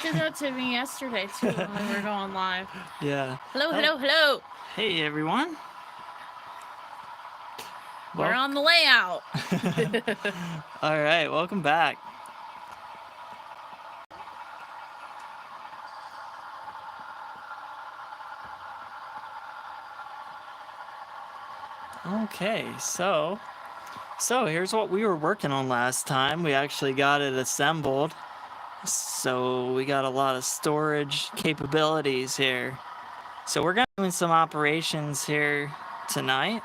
Did that to me yesterday too when we were going live. Yeah. Hello, hello, hello. Hey, everyone. We're on the layout. All right, welcome back. Okay, so here's what we were working on last time. We actually got it assembled. So we got a lot of storage capabilities here. So we're going to do some operations here tonight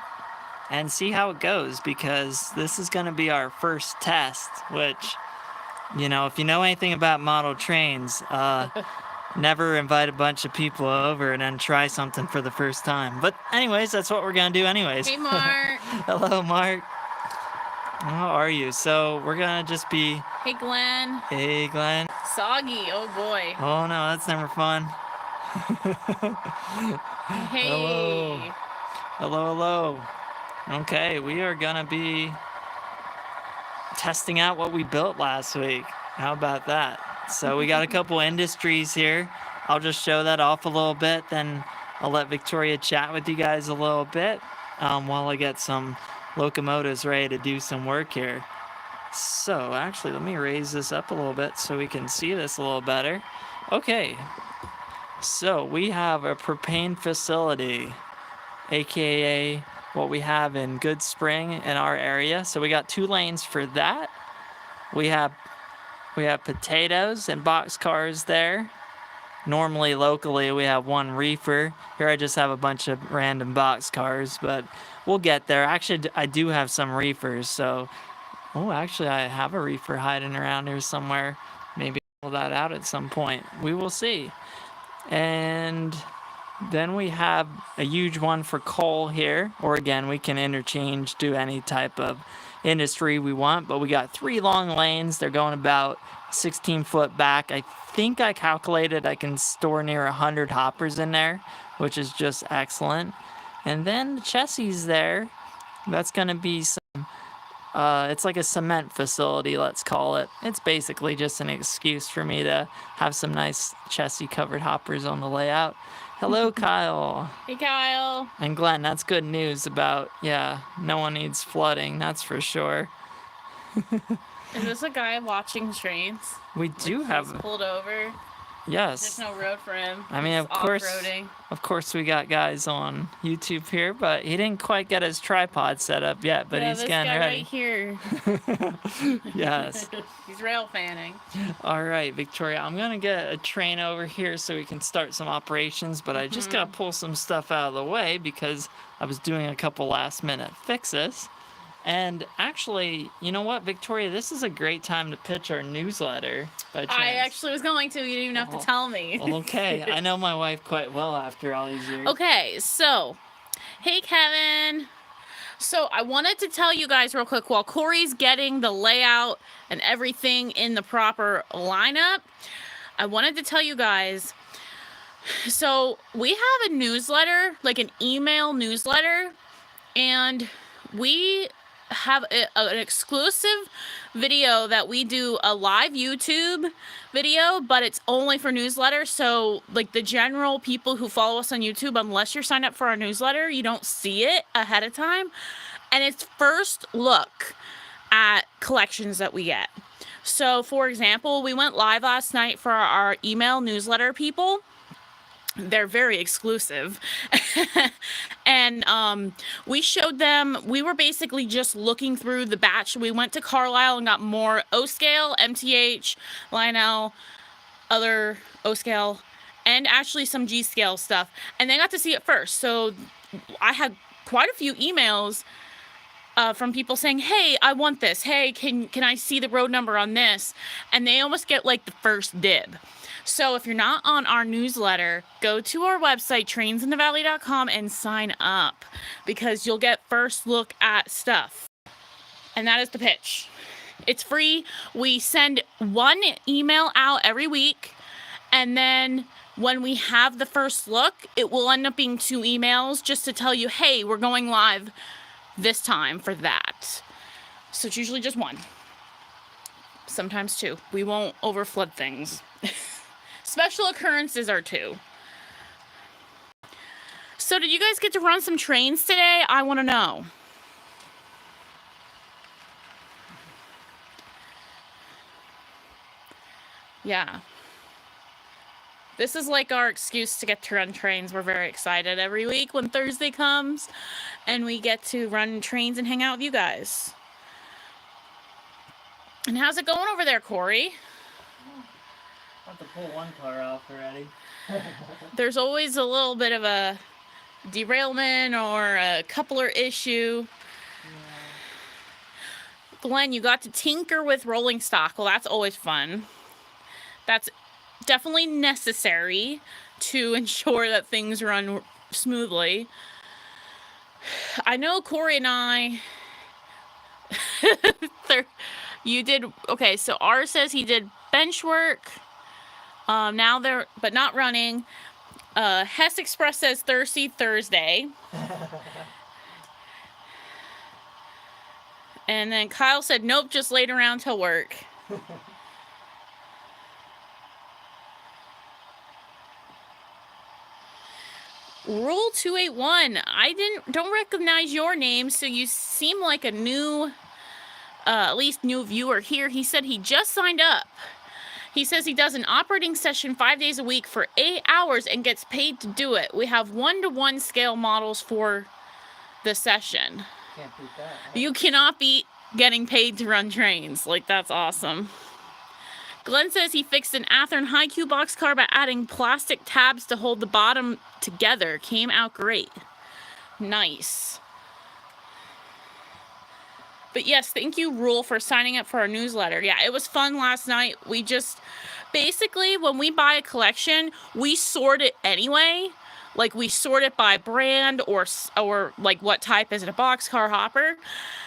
and see how it goes, because this is going to be our first test, which, you know, if you know anything about model trains, never invite a bunch of people over and then try something for the first time. But anyways, that's what we're going to do anyways. Hey, Mark. Hello, Mark. How are you? So we're going to just be... Hey, Glenn. Hey, Glenn. Soggy. Oh, boy. Oh, no, that's never fun. Hey. Hello. Hello, hello. Okay, we are going to be testing out what we built last week. How about that? So we got a couple industries here. I'll just show that off a little bit, then I'll let Victoria chat with you guys a little bit while I get some locomotives ready to do some work here. So actually, let me raise this up a little bit so we can see this a little better. Okay, so we have a propane facility, aka what we have in Good Spring in our area. So we got 2 lanes for that. We have potatoes and boxcars there. Normally, locally, we have 1 reefer. Here I just have a bunch of random boxcars, but we'll get there. Actually, I do have some reefers, so... Oh, actually, I have a reefer hiding around here somewhere. Maybe I'll pull that out at some point. We will see. And then we have a huge one for coal here. Or again, we can interchange, do any type of industry we want. But we got 3 long lanes. They're going about 16 foot back. I think I calculated I can store near 100 hoppers in there, which is just excellent. And then the chassis there, that's going to be some... it's like a cement facility, let's call it. It's basically just an excuse for me to have some nice chassis covered hoppers on the layout. Hello, Kyle. Hey, Kyle. And Glenn, that's good news about, yeah, no one needs flooding, that's for sure. Is this a guy watching trains? We do have... He's pulled over. Yes. There's no road for him. I mean, of course we got guys on YouTube here, but he didn't quite get his tripod set up yet, but he's getting ready. Right here. Yes. He's rail fanning. All right, Victoria, I'm going to get a train over here so we can start some operations, but I just got to pull some stuff out of the way because I was doing a couple last minute fixes. And actually, you know what, Victoria, this is a great time to pitch our newsletter. By chance. I actually was going to. You didn't even have to tell me. Okay, I know my wife quite well after all these years. Okay, so, hey, Kevin. So I wanted to tell you guys real quick, while Corey's getting the layout and everything in the proper lineup, I wanted to tell you guys, so we have a newsletter, like an email newsletter, and we have an exclusive video that we do, a live YouTube video, but it's only for newsletters. So like the general people who follow us on YouTube, unless you're signed up for our newsletter, you don't see it ahead of time. And it's first look at collections that we get. So for example, we went live last night for our email newsletter people. They're very exclusive. And we showed them, we were basically just looking through the batch. We went to Carlisle and got more O-scale, MTH, Lionel, other O-scale, and actually some G-scale stuff. And they got to see it first. So I had quite a few emails from people saying, hey, I want this. Hey, can I see the road number on this? And they almost get like the first dib. So if you're not on our newsletter, go to our website, trainsinthevalley.com, and sign up because you'll get first look at stuff. And that is the pitch. It's free. We send 1 email out every week. And then when we have the first look, it will end up being 2 emails just to tell you, hey, we're going live this time for that. So it's usually just 1. Sometimes 2. We won't overflood things. special occurrences are too. So did you guys get to run some trains today? I want to know. Yeah. This is like our excuse to get to run trains. We're very excited every week when Thursday comes and we get to run trains and hang out with you guys. And how's it going over there, Corey? I have to pull one car off already. There's always a little bit of a derailment or a coupler issue. Yeah. Glenn, you got to tinker with rolling stock. Well, that's always fun. That's definitely necessary to ensure that things run smoothly. I know Corey and I... You did... Okay, so R says he did bench work. Now they're... But not running. Hess Express says Thirsty Thursday. And then Kyle said, nope, just laid around till work. Rule 281. I don't recognize your name, so you seem like a new, at least new viewer here. He said he just signed up. He says he does an operating session 5 days a week for 8 hours and gets paid to do it. We have 1-to-1 scale models for the session. Can't beat that. Right? You cannot beat getting paid to run trains. Like, that's awesome. Glenn says he fixed an Athearn Haiku boxcar by adding plastic tabs to hold the bottom together. Came out great. Nice. But yes, thank you, Rule, for signing up for our newsletter. Yeah, it was fun last night. We just, basically, when we buy a collection, we sort it anyway. Like, we sort it by brand or like, what type is it, a boxcar, hopper?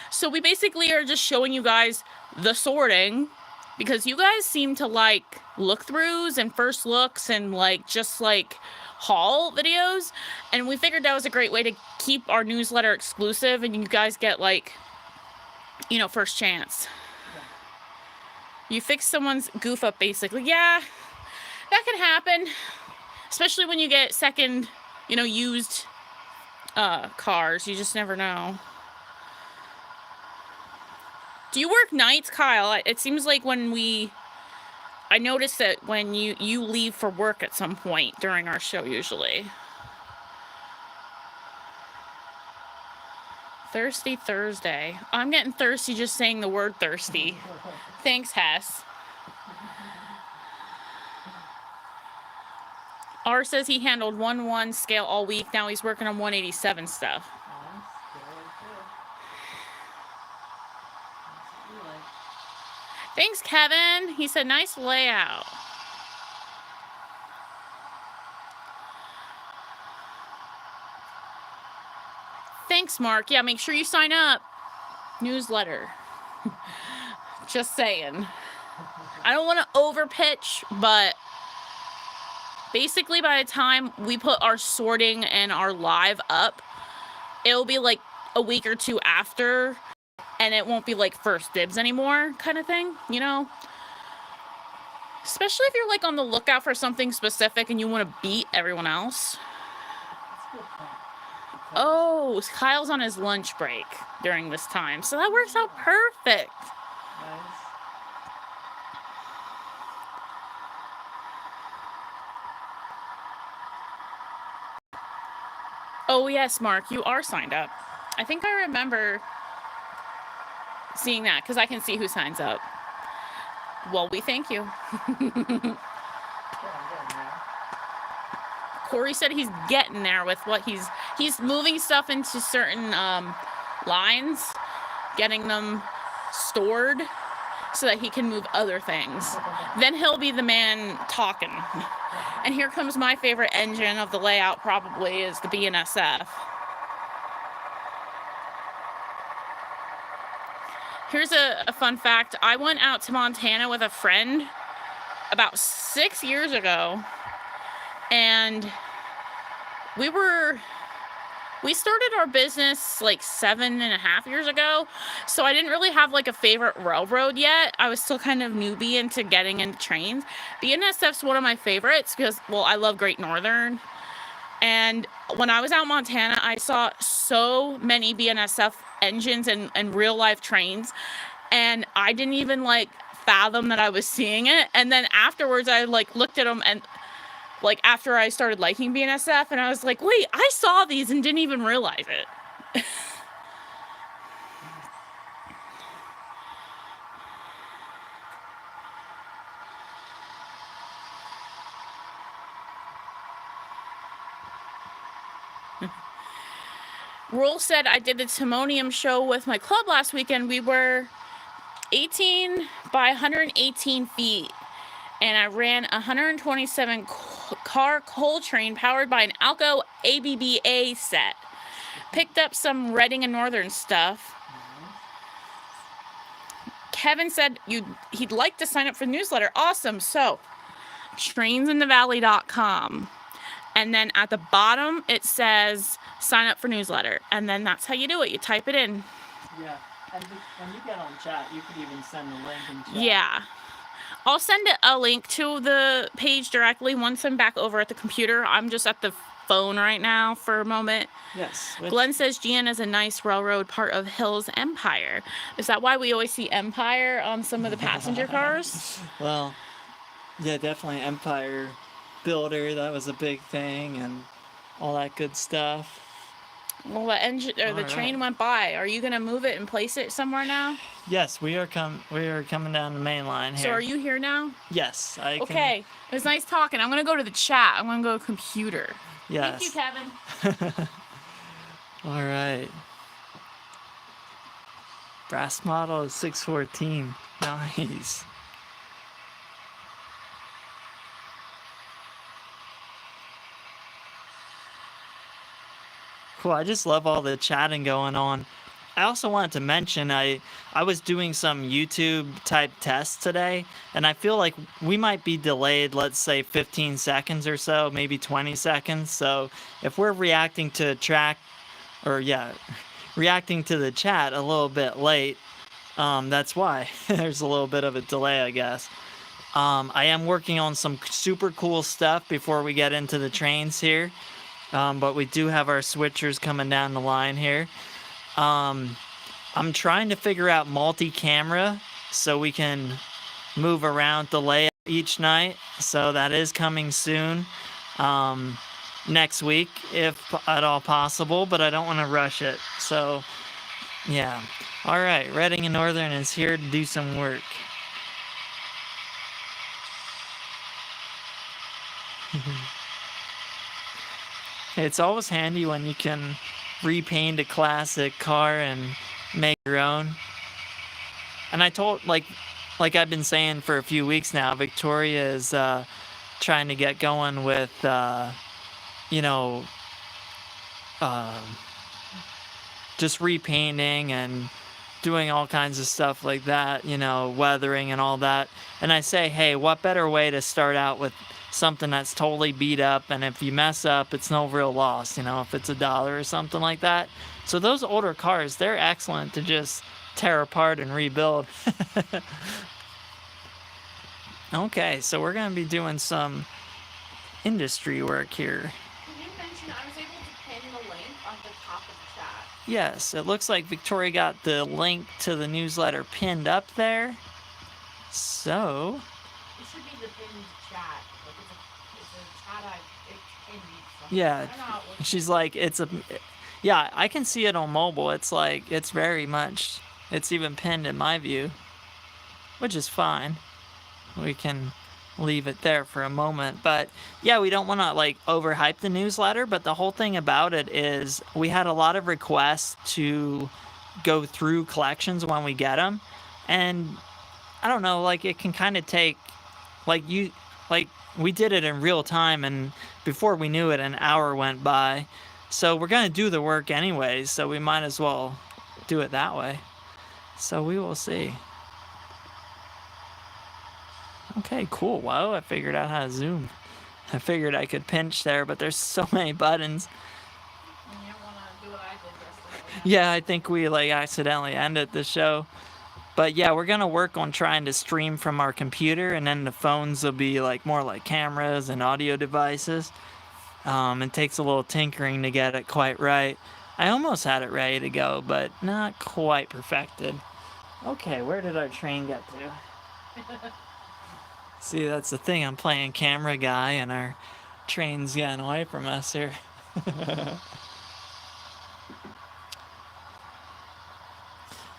So we basically are just showing you guys the sorting, because you guys seem to like look-throughs and first looks and like just like haul videos, and we figured that was a great way to keep our newsletter exclusive and you guys get like, you know, first chance. You fix someone's goof up, basically. Yeah, that can happen, especially when you get second, you know, used cars. You just never know. Do you work nights, Kyle? It seems like I noticed that when you leave for work at some point during our show, usually. Thirsty Thursday. I'm getting thirsty just saying the word thirsty. Thanks, Hess. R says he handled 1-1 scale all week. Now he's working on 187 stuff. Thanks, Kevin. He said, nice layout. Thanks, Mark. Yeah, make sure you sign up. Newsletter. Just saying. I don't want to overpitch, but basically by the time we put our sorting and our live up, it'll be like a week or two after, and it won't be like first dibs anymore kind of thing, you know? Especially if you're like on the lookout for something specific and you want to beat everyone else. Oh, Kyle's on his lunch break during this time, so that works out perfect. Nice. Oh yes, Mark, you are signed up. I think I remember seeing that because I can see who signs up. Well, we thank you. Corey said he's getting there with what he's moving stuff into certain lines, getting them stored so that he can move other things. Then he'll be the man talking. And here comes my favorite engine of the layout, probably, is the BNSF. Here's a fun fact. I went out to Montana with a friend about 6 years ago, and we were We started our business like 7.5 years ago, so I didn't really have like a favorite railroad yet. I was still kind of newbie into getting into trains. BNSF's one of my favorites because, well, I love Great Northern. And when I was out in Montana, I saw so many BNSF engines and real life trains, and I didn't even like fathom that I was seeing it. And then afterwards, I like looked at them and like after I started liking BNSF, and I was like, wait, I saw these and didn't even realize it. Rule said I did the Timonium show with my club last weekend. We were 18 by 118 feet, and I ran a 127 car coal train powered by an Alco ABBA set. Picked up some Reading and Northern stuff. Kevin said he'd like to sign up for the newsletter. Awesome. So, trainsinthevalley.com. And then at the bottom, it says sign up for newsletter. And then that's how you do it. You type it in. Yeah. And when you get on chat, you could even send a link in chat. Yeah. I'll send a link to the page directly once I'm back over at the computer. I'm just at the phone right now for a moment. Yes. Glenn says GN is a nice railroad part of Hill's Empire. Is that why we always see Empire on some of the passenger cars? Well, yeah, definitely Empire Builder. That was a big thing, and all that good stuff. Well, the engine or the train went by. Are you gonna move it and place it somewhere now? Yes, we are coming down the main line here. So are you here now? Yes, I can. Okay, it was nice talking. I'm gonna go to the chat. I'm gonna go to computer. Yes. Thank you, Kevin. All right. Brass model is 614. Nice. Cool. I just love all the chatting going on. I also wanted to mention I was doing some YouTube type tests today, and I feel like we might be delayed, let's say 15 seconds or so, maybe 20 seconds. So if we're reacting to reacting to the chat a little bit late, that's why there's a little bit of a delay, I guess. I am working on some super cool stuff before we get into the trains here. But we do have our switchers coming down the line here. I'm trying to figure out multi-camera so we can move around the layout each night. So that is coming soon, next week, if at all possible, but I don't want to rush it. So, yeah. All right, Reading and Northern is here to do some work. It's always handy when you can repaint a classic car and make your own. And I told, like I've been saying for a few weeks now, Victoria is trying to get going with, just repainting and doing all kinds of stuff like that, weathering and all that. And I say, hey, what better way to start out with something that's totally beat up, and if you mess up, it's no real loss, if it's $1 or something like that. So those older cars, they're excellent to just tear apart and rebuild. Okay, so we're going to be doing some industry work here. Can you mention, I was able to pin the link on the top of the chat. Yes, it looks like Victoria got the link to the newsletter pinned up there. So It should be the pinned chat. Yeah, she's like, yeah, I can see it on mobile. It's like, it's even pinned in my view, which is fine. We can leave it there for a moment. But yeah, we don't want to like overhype the newsletter, but the whole thing about it is we had a lot of requests to go through collections when we get them. And I don't know, like it can kind of take, we did it in real time, and before we knew it, an hour went by. So we're going to do the work anyways, so we might as well do it that way. So we will see. Okay, cool. Wow, I figured out how to zoom. I figured I could pinch there, but there's so many buttons. And you don't want to Yeah, I think we like accidentally ended the show. But yeah, we're gonna work on trying to stream from our computer, and then the phones will be like more like cameras and audio devices. It takes a little tinkering to get it quite right. I almost had it ready to go, but not quite perfected. Okay, where did our train get to? See, that's the thing. I'm playing camera guy, and our train's getting away from us here.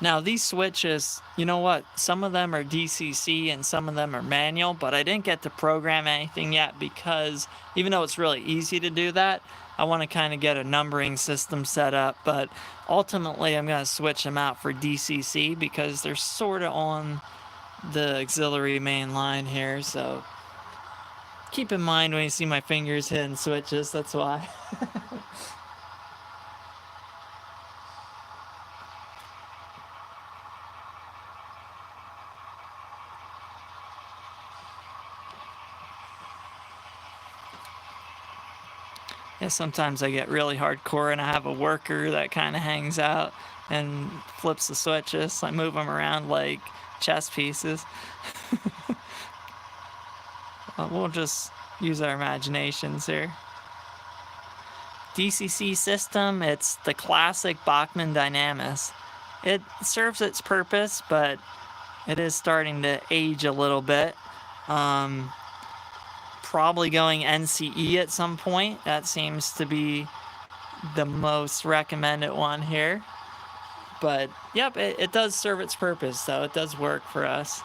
Now, these switches, you know what? Some of them are DCC and some of them are manual, but I didn't get to program anything yet because even though it's really easy to do that, I want to kind of get a numbering system set up. But ultimately, I'm going to switch them out for DCC because they're sort of on the auxiliary main line here. So keep in mind when you see my fingers hitting switches, that's why. Yeah, sometimes I get really hardcore and I have a worker that kind of hangs out and flips the switches. I move them around like chess pieces. We'll just use our imaginations here. DCC system, it's the classic Bachmann Dynamis. It serves its purpose, but it is starting to age a little bit. Probably going NCE at some point. That seems to be the most recommended one here. But yep, it does serve its purpose, so it does work for us.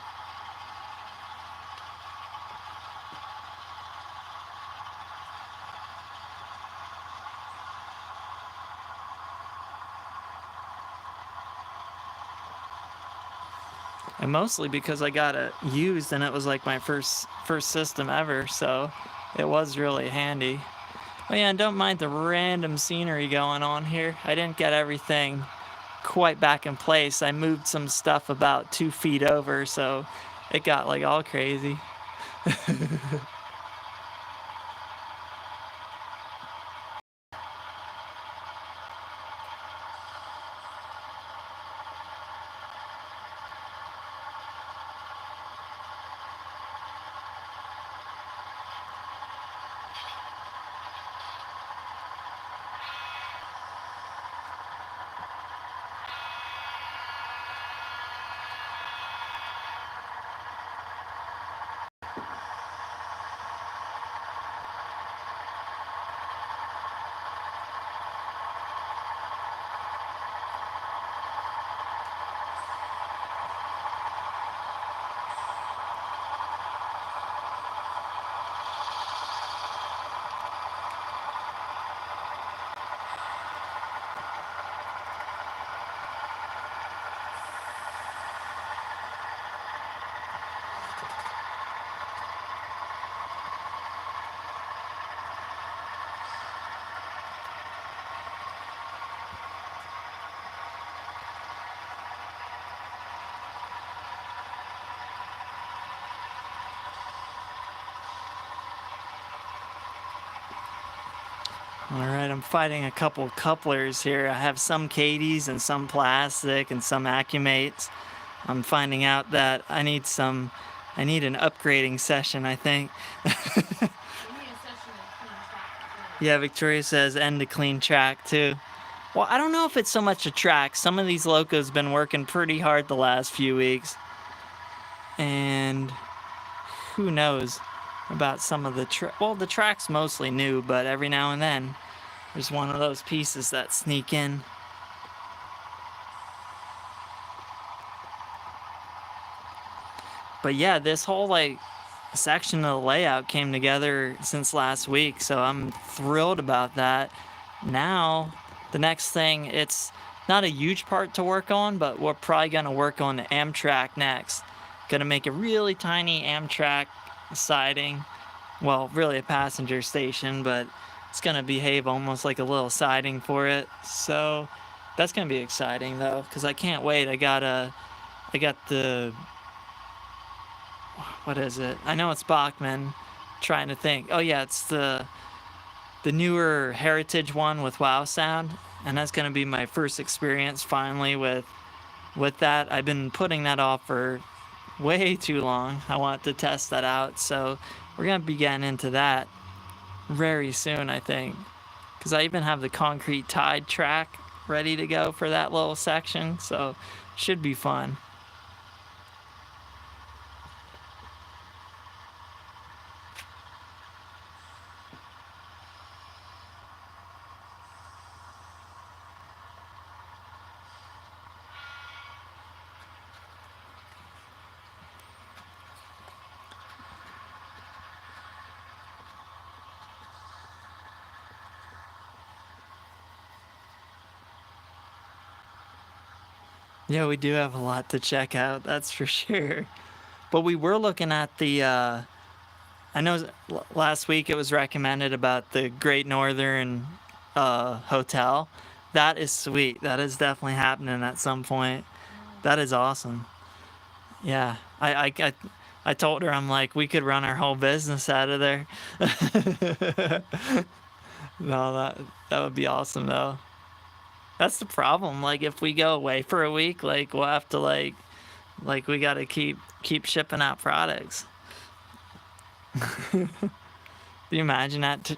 And mostly because I got it used and it was like my first system ever, so it was really handy. Oh yeah, and don't mind the random scenery going on here. I didn't get everything quite back in place. I moved some stuff about 2 feet over, so it got like all crazy. Alright, I'm fighting a couple couplers here. I have some Cadies and some plastic and some Accumates. I'm finding out that I need an upgrading session, I think. Yeah, Victoria says end to clean track too. Well, I don't know if it's so much a track. Some of these locos been working pretty hard the last few weeks. And who knows about some of the the track's mostly new, but every now and then there's one of those pieces that sneak in. But yeah, this whole like section of the layout came together since last week, so I'm thrilled about that. Now, the next thing, it's not a huge part to work on, but we're probably gonna work on the Amtrak next. Gonna make a really tiny Amtrak siding. Well, really a passenger station, but it's gonna behave almost like a little siding for it. So that's gonna be exciting though, because I can't wait. I got the, what is it? I know it's Bachmann. Trying to think. Oh yeah, it's the newer Heritage one with Wow Sound. and that's going to be my first experience finally with that. I've been putting that off for way too long. I want to test that out, so we're going to be getting into that very soon, I think, because I even have the concrete tied track ready to go for that little section, so should be fun. Yeah, we do have a lot to check out, that's for sure. But we were looking at the, I know last week it was recommended about the Great Northern Hotel. That is sweet. That is definitely happening at some point. That is awesome. Yeah, I told her, I'm like, we could run our whole business out of there. No, that would be awesome though. That's the problem. Like if we go away for a week, like we'll have to like we got to keep shipping out products. Do you imagine that,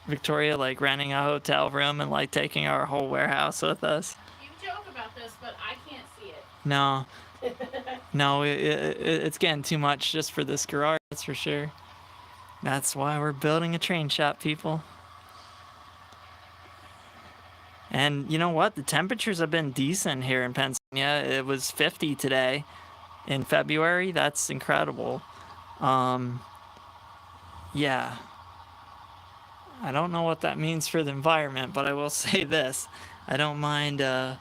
Victoria, like renting a hotel room and like taking our whole warehouse with us? You joke about this, but I can't see it. No, no, it's getting too much just for this garage, that's for sure. That's why we're building a train shop, people. And you know what? The temperatures have been decent here in Pennsylvania. It was 50 today in February. That's incredible. Yeah. I don't know what that means for the environment, but I will say this. I don't mind it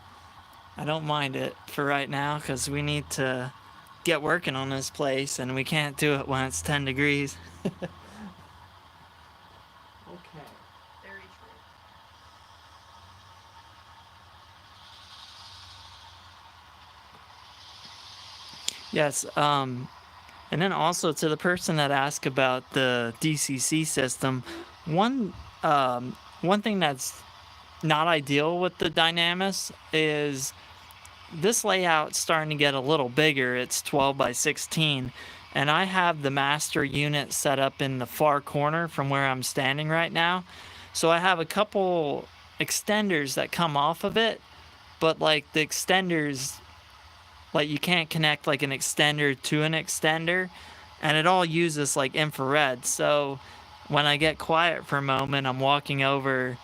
for right now because we need to get working on this place and we can't do it when it's 10 degrees. Okay. Very true. Yes, and then also to the person that asked about the DCC system, one one thing that's not ideal with the Dynamis is this layout's starting to get a little bigger. It's 12 by 16, and I have the master unit set up in the far corner from where I'm standing right now. So I have a couple extenders that come off of it, but like the extenders, like you can't connect like an extender to an extender, and it all uses like infrared. So when I get quiet for a moment, I'm walking over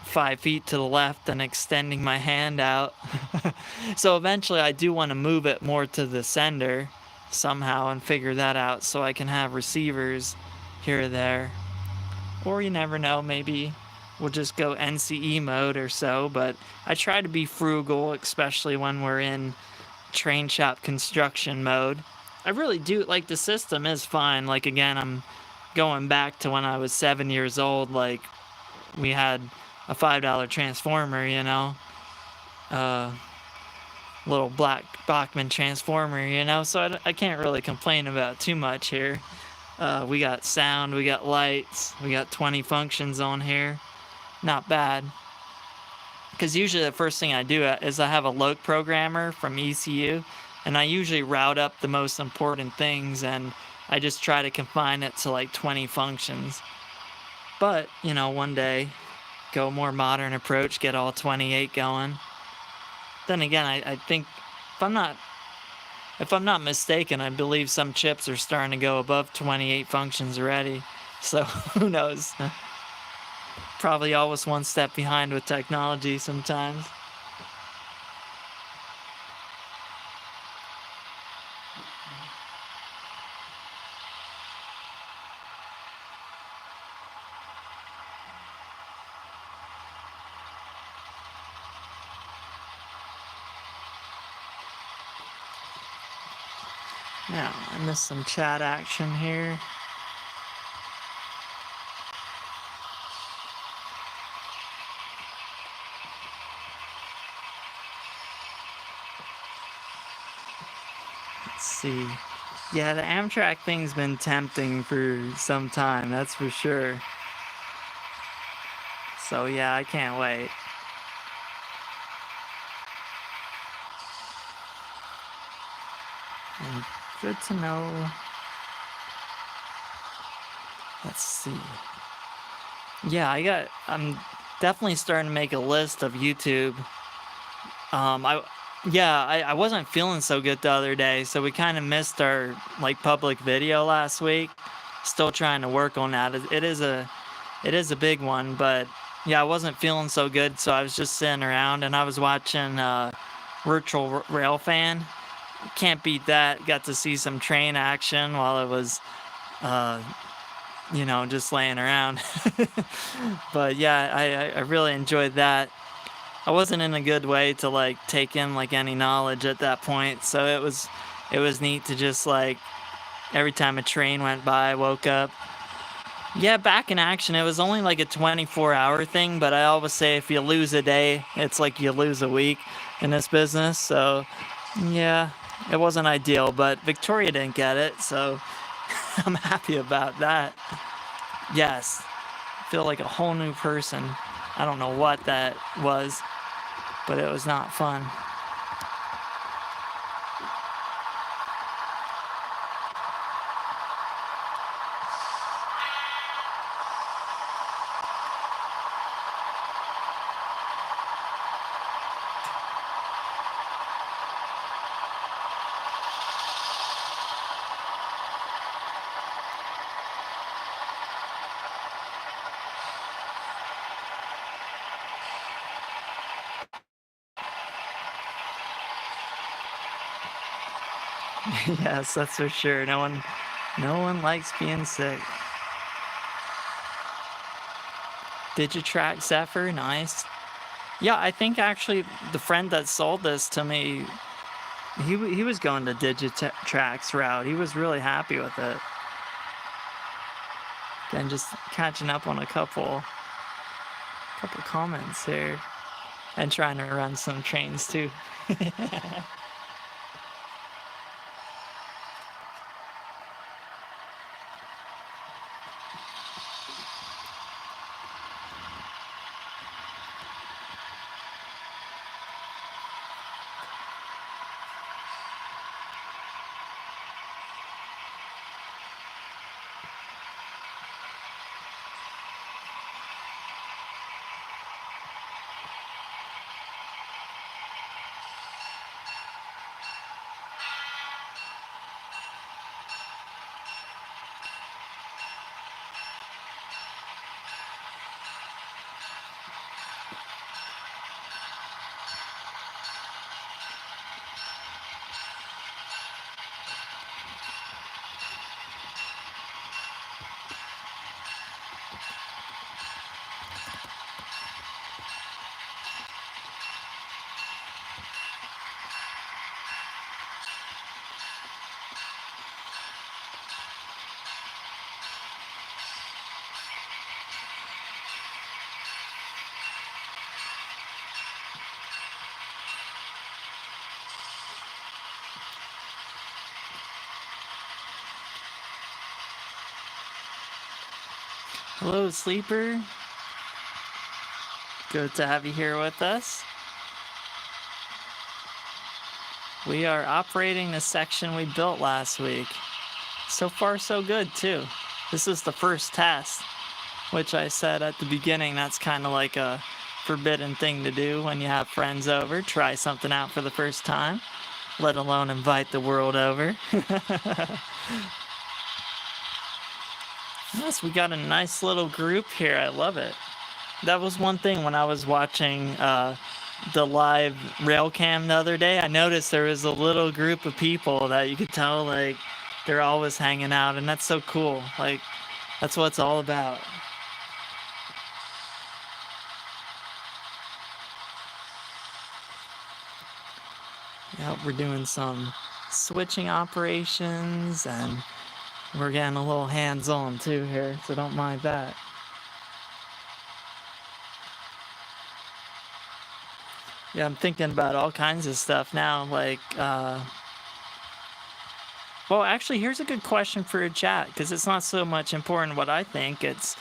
5 feet to the left and extending my hand out. So eventually I do want to move it more to the sender somehow and figure that out so I can have receivers here or there. Or you never know, maybe we'll just go NCE mode or so, but I try to be frugal, especially when we're in train shop construction mode. I really do, like, the system is fine. Like, again, I'm going back to when I was 7 years old. Like, we had a $5 transformer, you know, little black Bachman transformer, you know, so I can't really complain about too much here. We got sound, we got lights, we got 20 functions on here. Not bad. Because usually the first thing I do is I have a loc programmer from ECU, and I usually route up the most important things, and I just try to confine it to like 20 functions. But, you know, one day, go more modern approach, get all 28 going. Then again, I think, if I'm not mistaken, I believe some chips are starting to go above 28 functions already. So, who knows? Probably always one step behind with technology sometimes. Now, I missed some chat action here. Let's see. Yeah, the Amtrak thing's been tempting for some time, that's for sure. So yeah, I can't wait. And good to know. Let's see. Yeah, I'm definitely starting to make a list of YouTube. I yeah, I wasn't feeling so good the other day, so we kind of missed our like public video last week. Still trying to work on that. It is a big one, but yeah, I wasn't feeling so good, so I was just sitting around and I was watching Virtual Rail Fan. Can't beat that. Got to see some train action while I was uh, just laying around. But yeah, I really enjoyed that. I wasn't in a good way to like take in like any knowledge at that point, so it was neat to just like every time a train went by, I woke up. Yeah, back in action. It was only like a 24-hour thing, but I always say if you lose a day, it's like you lose a week in this business. So yeah, it wasn't ideal, but Victoria didn't get it, so I'm happy about that. Yes, I feel like a whole new person. I don't know what that was, but it was not fun. Yes, that's for sure. No one likes being sick. Digitrack Zephyr, nice. Yeah, I think actually the friend that sold this to me, he was going the Digitrack's route. He was really happy with it. And just catching up on a couple comments here, and trying to run some trains too. Hello, Sleeper. Good to have you here with us. We are operating the section we built last week. So far, so good, too. This is the first test, which I said at the beginning, that's kind of like a forbidden thing to do when you have friends over. Try something out for the first time, let alone invite the world over. Yes, we got a nice little group here. I love it. That was one thing when I was watching the live rail cam the other day. I noticed there was a little group of people that you could tell like they're always hanging out, and that's so cool. Like that's what it's all about. Yep, we're doing some switching operations, and we're getting a little hands-on too here, so don't mind that. Yeah, I'm thinking about all kinds of stuff now, like, well, actually, here's a good question for a chat, because it's not so much important what I think, it's,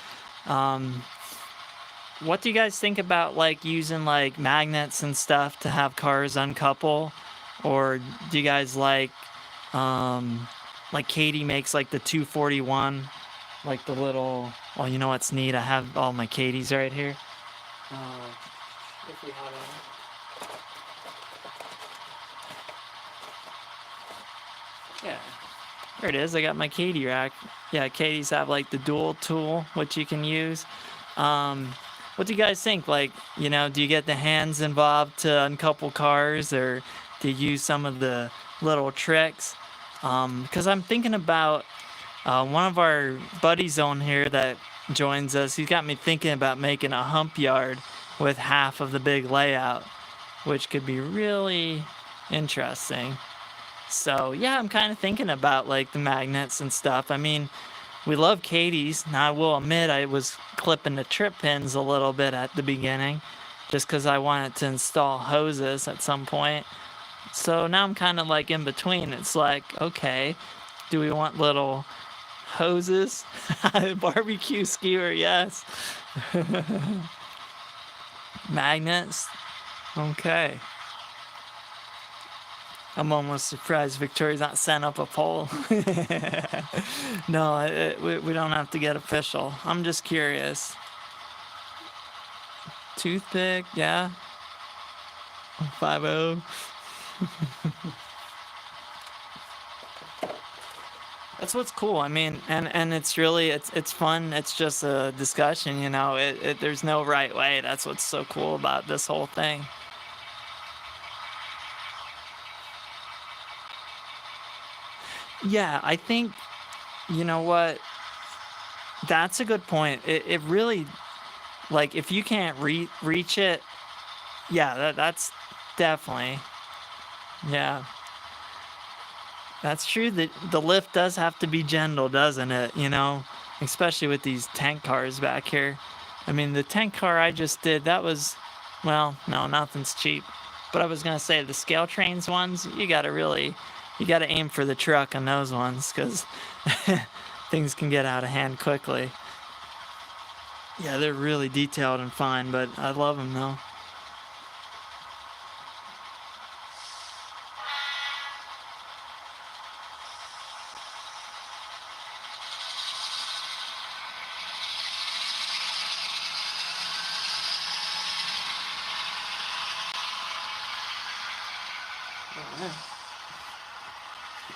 what do you guys think about, like, using, like, magnets and stuff to have cars uncouple, or do you guys like Like Katie makes like the 241, like the little. Well, you know what's neat? I have all my Katies right here. If we have any. Yeah. There it is. I got my Katie rack. Yeah, Katie's have like the dual tool, which you can use. What do you guys think? Like, do you get the hands involved to uncouple cars, or do you use some of the little tricks? Because I'm thinking about one of our buddies on here that joins us. He's got me thinking about making a hump yard with half of the big layout, which could be really interesting. So yeah, I'm kind of thinking about like the magnets and stuff. I mean, we love Katie's. Now I will admit I was clipping the trip pins a little bit at the beginning, just because I wanted to install hoses at some point. So now I'm kind of like in between. It's like, okay, do we want little hoses? Barbecue skewer, yes. Magnets, okay. I'm almost surprised Victoria's not sent up a pole. No, we don't have to get official. I'm just curious. Toothpick, yeah. 5-0. That's what's cool. I mean, and it's really it's fun. It's just a discussion, there's no right way. That's what's so cool about this whole thing. Yeah, I think, you know what? That's a good point. It really, like, if you can't reach it, yeah, that's definitely, yeah. That's true that the lift does have to be gentle, doesn't it? Especially with these tank cars back here. I mean, the tank car I just did, that was, well, no, nothing's cheap. But I was going to say the scale trains ones, you got to aim for the truck on those ones, because things can get out of hand quickly. Yeah, they're really detailed and fine, but I love them though.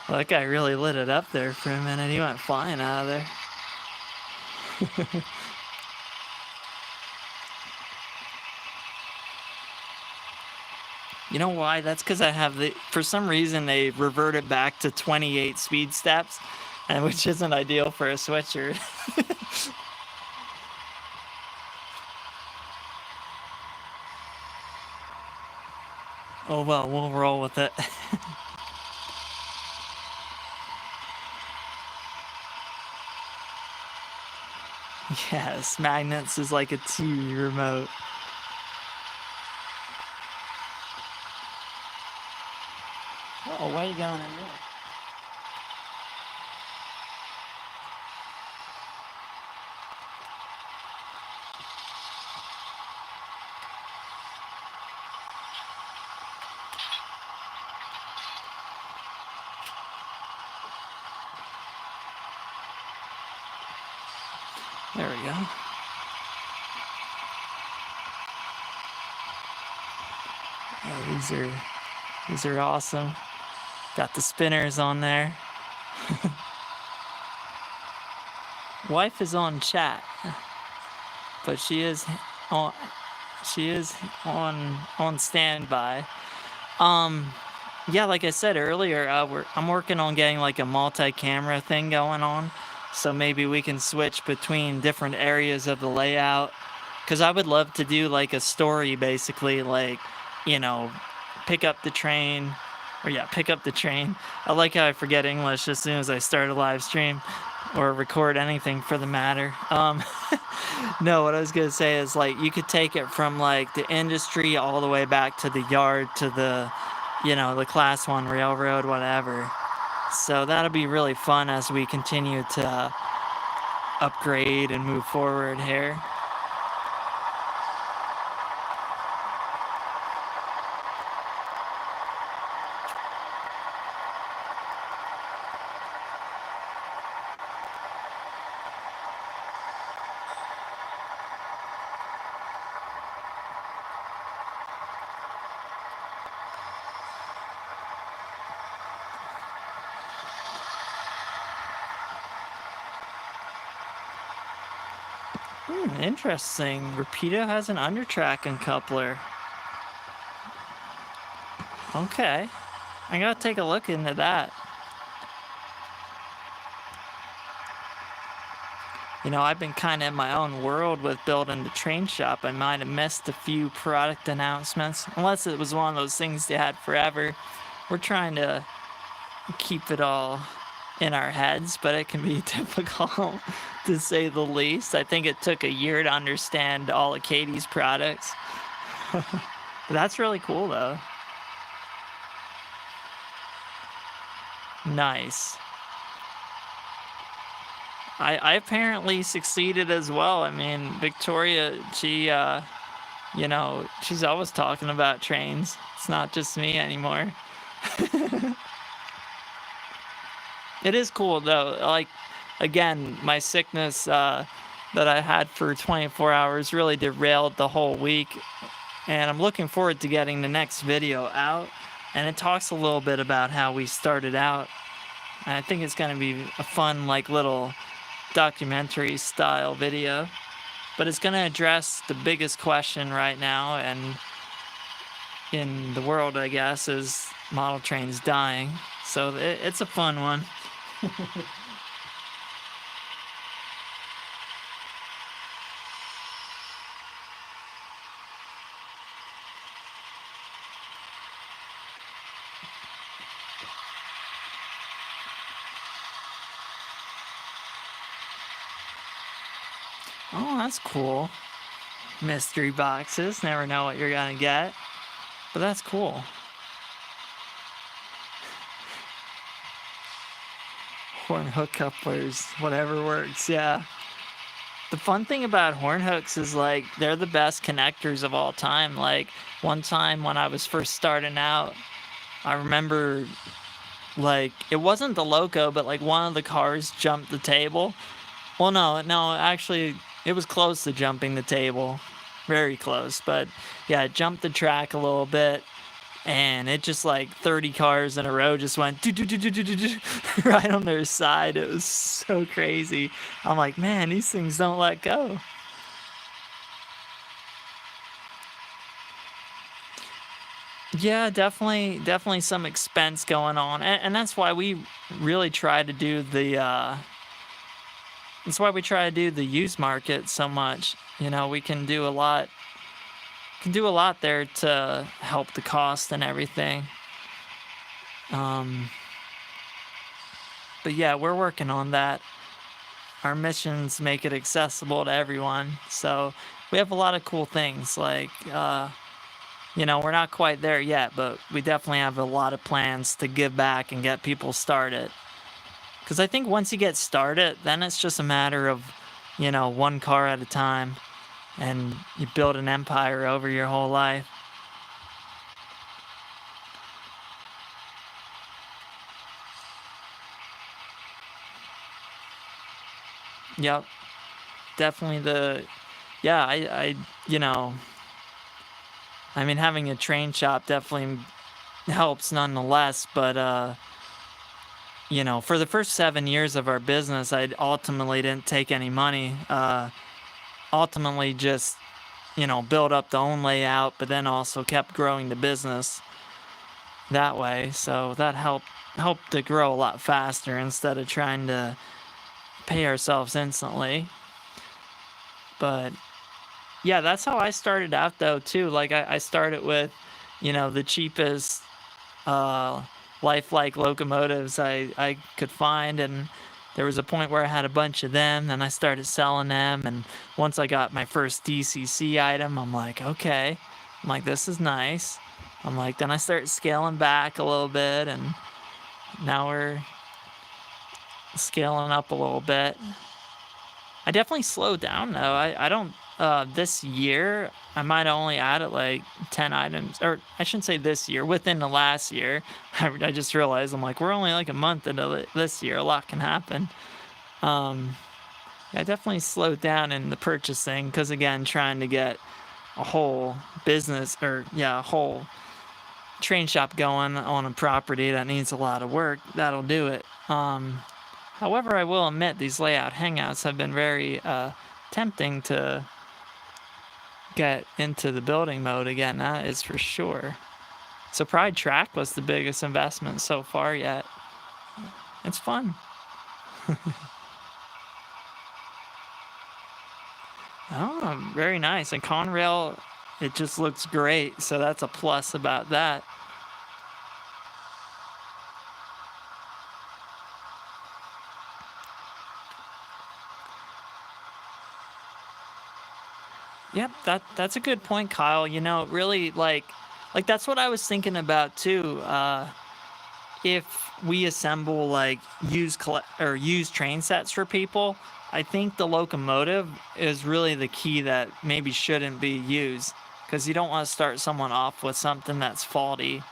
Well, that guy really lit it up there for a minute. He went flying out of there. You know why? That's because I have for some reason they reverted back to 28 speed steps, and which isn't ideal for a switcher. Oh well, we'll roll with it. Yes, magnets is like a TV remote. Oh, why are you going in there? There we go. Oh, these are awesome. Got the spinners on there. Wife is on chat, but she is on standby. Yeah, like I said earlier, I'm working on getting like a multi-camera thing going on, so maybe we can switch between different areas of the layout. Because I would love to do like a story, basically, like, pick up the train, pick up the train. I like how I forget English as soon as I start a live stream or record anything for the matter. No, what I was gonna say is, like, you could take it from like the industry all the way back to the yard to the the class 1 railroad, whatever. So that'll be really fun as we continue to upgrade and move forward here. Interesting. Rapido has an undertrack uncoupler. Okay. I gotta take a look into that. You know, I've been kind of in my own world with building the train shop. I might have missed a few product announcements, unless it was one of those things they had forever. We're trying to keep it all in our heads, but it can be difficult to say the least. I think it took a year to understand all of Katie's products. That's really cool, though. Nice. I apparently succeeded as well. I mean, Victoria, she, you know, she's always talking about trains. It's not just me anymore. It is cool, though. Like, again, my sickness that I had for 24 hours really derailed the whole week. And I'm looking forward to getting the next video out. And it talks a little bit about how we started out. And I think it's going to be a fun, like, little documentary style video, but it's going to address the biggest question right now and in the world, I guess, is model trains dying. So it's a fun one. Oh, that's cool. Mystery boxes. Never know what you're gonna get. But that's cool. Horn hook couplers. Whatever works, yeah. The fun thing about horn hooks is, like, they're the best connectors of all time. Like, one time when I was first starting out, I remember, like, it wasn't the loco, but, like, one of the cars jumped the table. Well, no, actually, it was close to jumping the table. Very close, but yeah, it jumped the track a little bit, and it just, like, 30 cars in a row just went right on their side. It was so crazy. I'm like, man, these things don't let go. Yeah, definitely some expense going on, and that's why we really try to do the that's why we try to do the used market so much. You know, we can do a lot there to help the cost and everything. But yeah, we're working on that. Our missions make it accessible to everyone. So we have a lot of cool things. Like, you know, we're not quite there yet, but we definitely have a lot of plans to give back and get people started. Because I think once you get started, then it's just a matter of, you know, one car at a time. And you build an empire over your whole life. Yep. Definitely yeah, you know, I mean, having a train shop definitely helps nonetheless, but, you know, for the first 7 years of our business, I ultimately didn't take any money. Ultimately just, you know, build up the own layout, but then also kept growing the business that way. So that helped to grow a lot faster instead of trying to pay ourselves instantly. But yeah, that's how I started out though too. Like I started with, you know, the cheapest lifelike locomotives I could find, and there was a point where I had a bunch of them, and I started selling them, and once I got my first DCC item, I'm like, okay. I'm like, this is nice. I'm like, then I started scaling back a little bit, and now we're scaling up a little bit. I definitely slowed down though. I don't this year I might have only added like 10 items, or I shouldn't say this year, within the last year. I just realized I'm like, we're only like a month into this year. A lot can happen. I definitely slowed down in the purchasing because, again, trying to get a whole business, or yeah, a whole train shop going on a property that needs a lot of work, that'll do it. However, I will admit these layout hangouts have been very tempting to get into the building mode again, that is for sure. So Pride Track was the biggest investment so far yet. It's fun. Oh, very nice. And Conrail, it just looks great, so that's a plus about that. Yep, that's a good point, Kyle. You know, really like that's what I was thinking about too. If we assemble like used train sets for people, I think the locomotive is really the key that maybe shouldn't be used, because you don't want to start someone off with something that's faulty.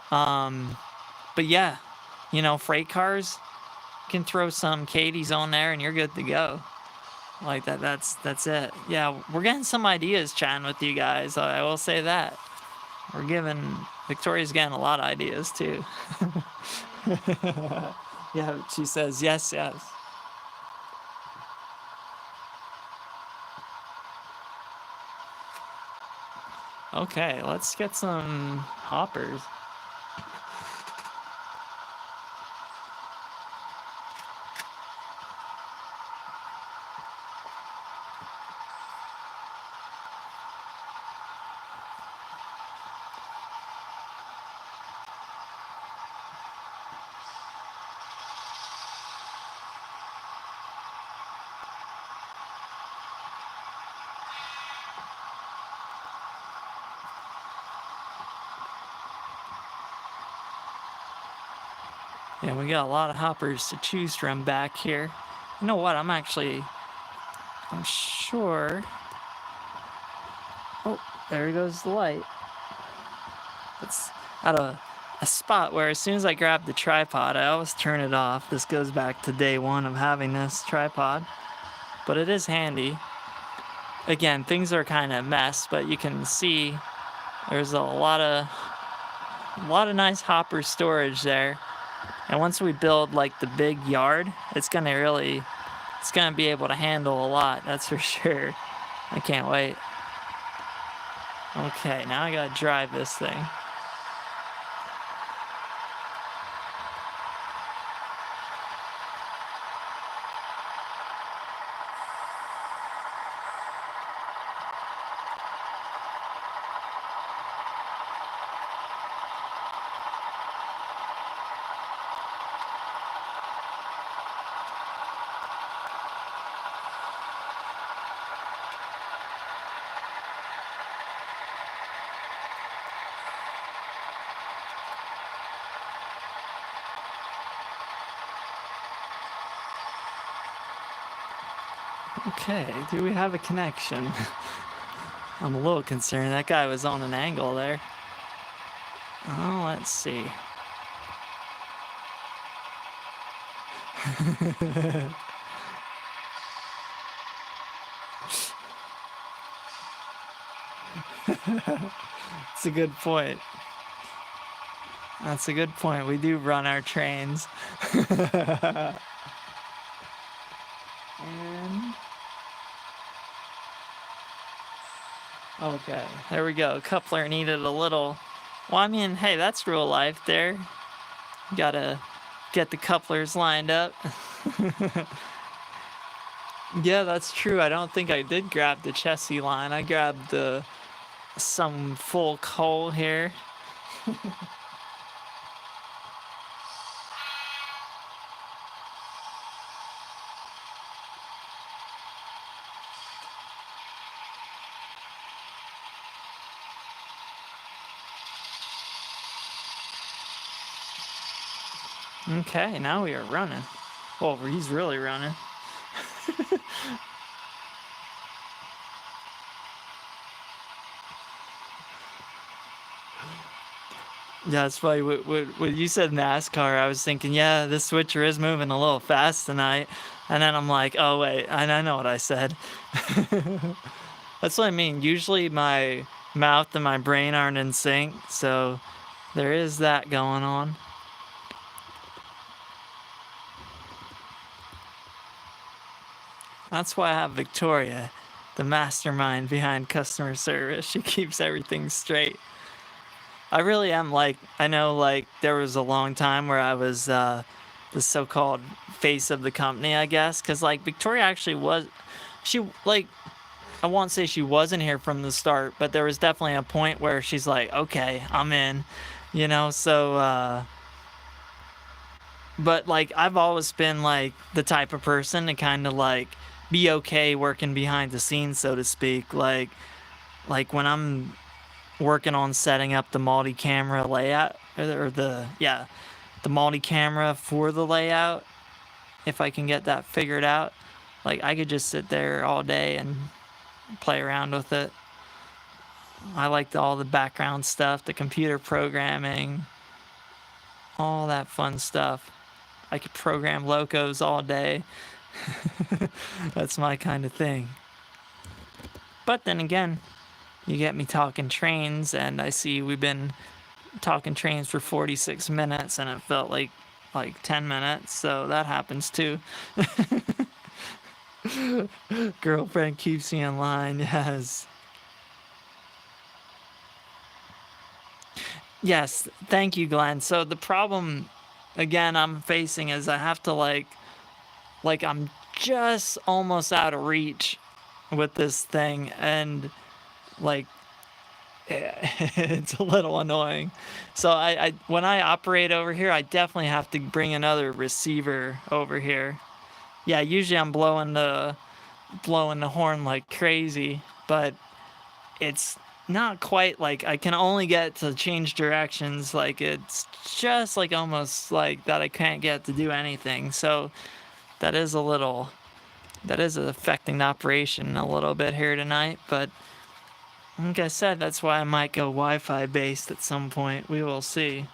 But yeah, you know, freight cars, you can throw some Katie's on there and you're good to go. Like that's it. Yeah, we're getting some ideas chatting with you guys. I will say that. Victoria's getting a lot of ideas too. Yeah, she says yes, yes. Okay, let's get some hoppers. Yeah, we got a lot of hoppers to choose from back here. You know what? I'm sure. Oh, there goes the light. It's at a spot where as soon as I grab the tripod, I always turn it off. This goes back to day one of having this tripod, but it is handy. Again, things are kind of a mess, but you can see there's a lot of nice hopper storage there. And once we build like the big yard, it's gonna be able to handle a lot, that's for sure. I can't wait. Okay, now I gotta drive this thing. Okay, do we have a connection? I'm a little concerned. That guy was on an angle there. Oh, let's see. It's a good point. That's a good point. We do run our trains. And okay, there we go. Coupler needed a little. Well, I mean, hey, that's real life there. Gotta get the couplers lined up. Yeah, that's true. I don't think I did grab the chassis line. I grabbed some full coal here. Okay, now we are running. Well, he's really running. Yeah, it's funny. When you said NASCAR, I was thinking, yeah, this switcher is moving a little fast tonight. And then I'm like, oh, wait, I know what I said. That's what I mean. Usually my mouth and my brain aren't in sync, so there is that going on. That's why I have Victoria, the mastermind behind customer service. She keeps everything straight. I really am like, I know like there was a long time where I was the so-called face of the company, I guess, because like Victoria actually was, she like, I won't say she wasn't here from the start, but there was definitely a point where she's like, okay, I'm in, so but like I've always been like the type of person to kind of like be okay working behind the scenes, so to speak. Like when I'm working on setting up the multi-camera layout or the multi-camera for the layout, if I can get that figured out, like I could just sit there all day and play around with it. I like all the background stuff, the computer programming, all that fun stuff. I could program locos all day. That's my kind of thing. But then again, you get me talking trains, and I see we've been talking trains for 46 minutes, and it felt like 10 minutes, so that happens too. Girlfriend keeps me in line, yes. Yes, thank you, Glenn. So the problem, again, I'm facing is I have to like I'm just almost out of reach with this thing, and like it's a little annoying. So I when I operate over here, I definitely have to bring another receiver over here. Yeah, usually I'm blowing the horn like crazy, but it's not quite like I can only get to change directions. Like it's just like almost like that I can't get to do anything. So that is affecting the operation a little bit here tonight. But like I said, that's why I might go Wi-Fi based at some point. We will see.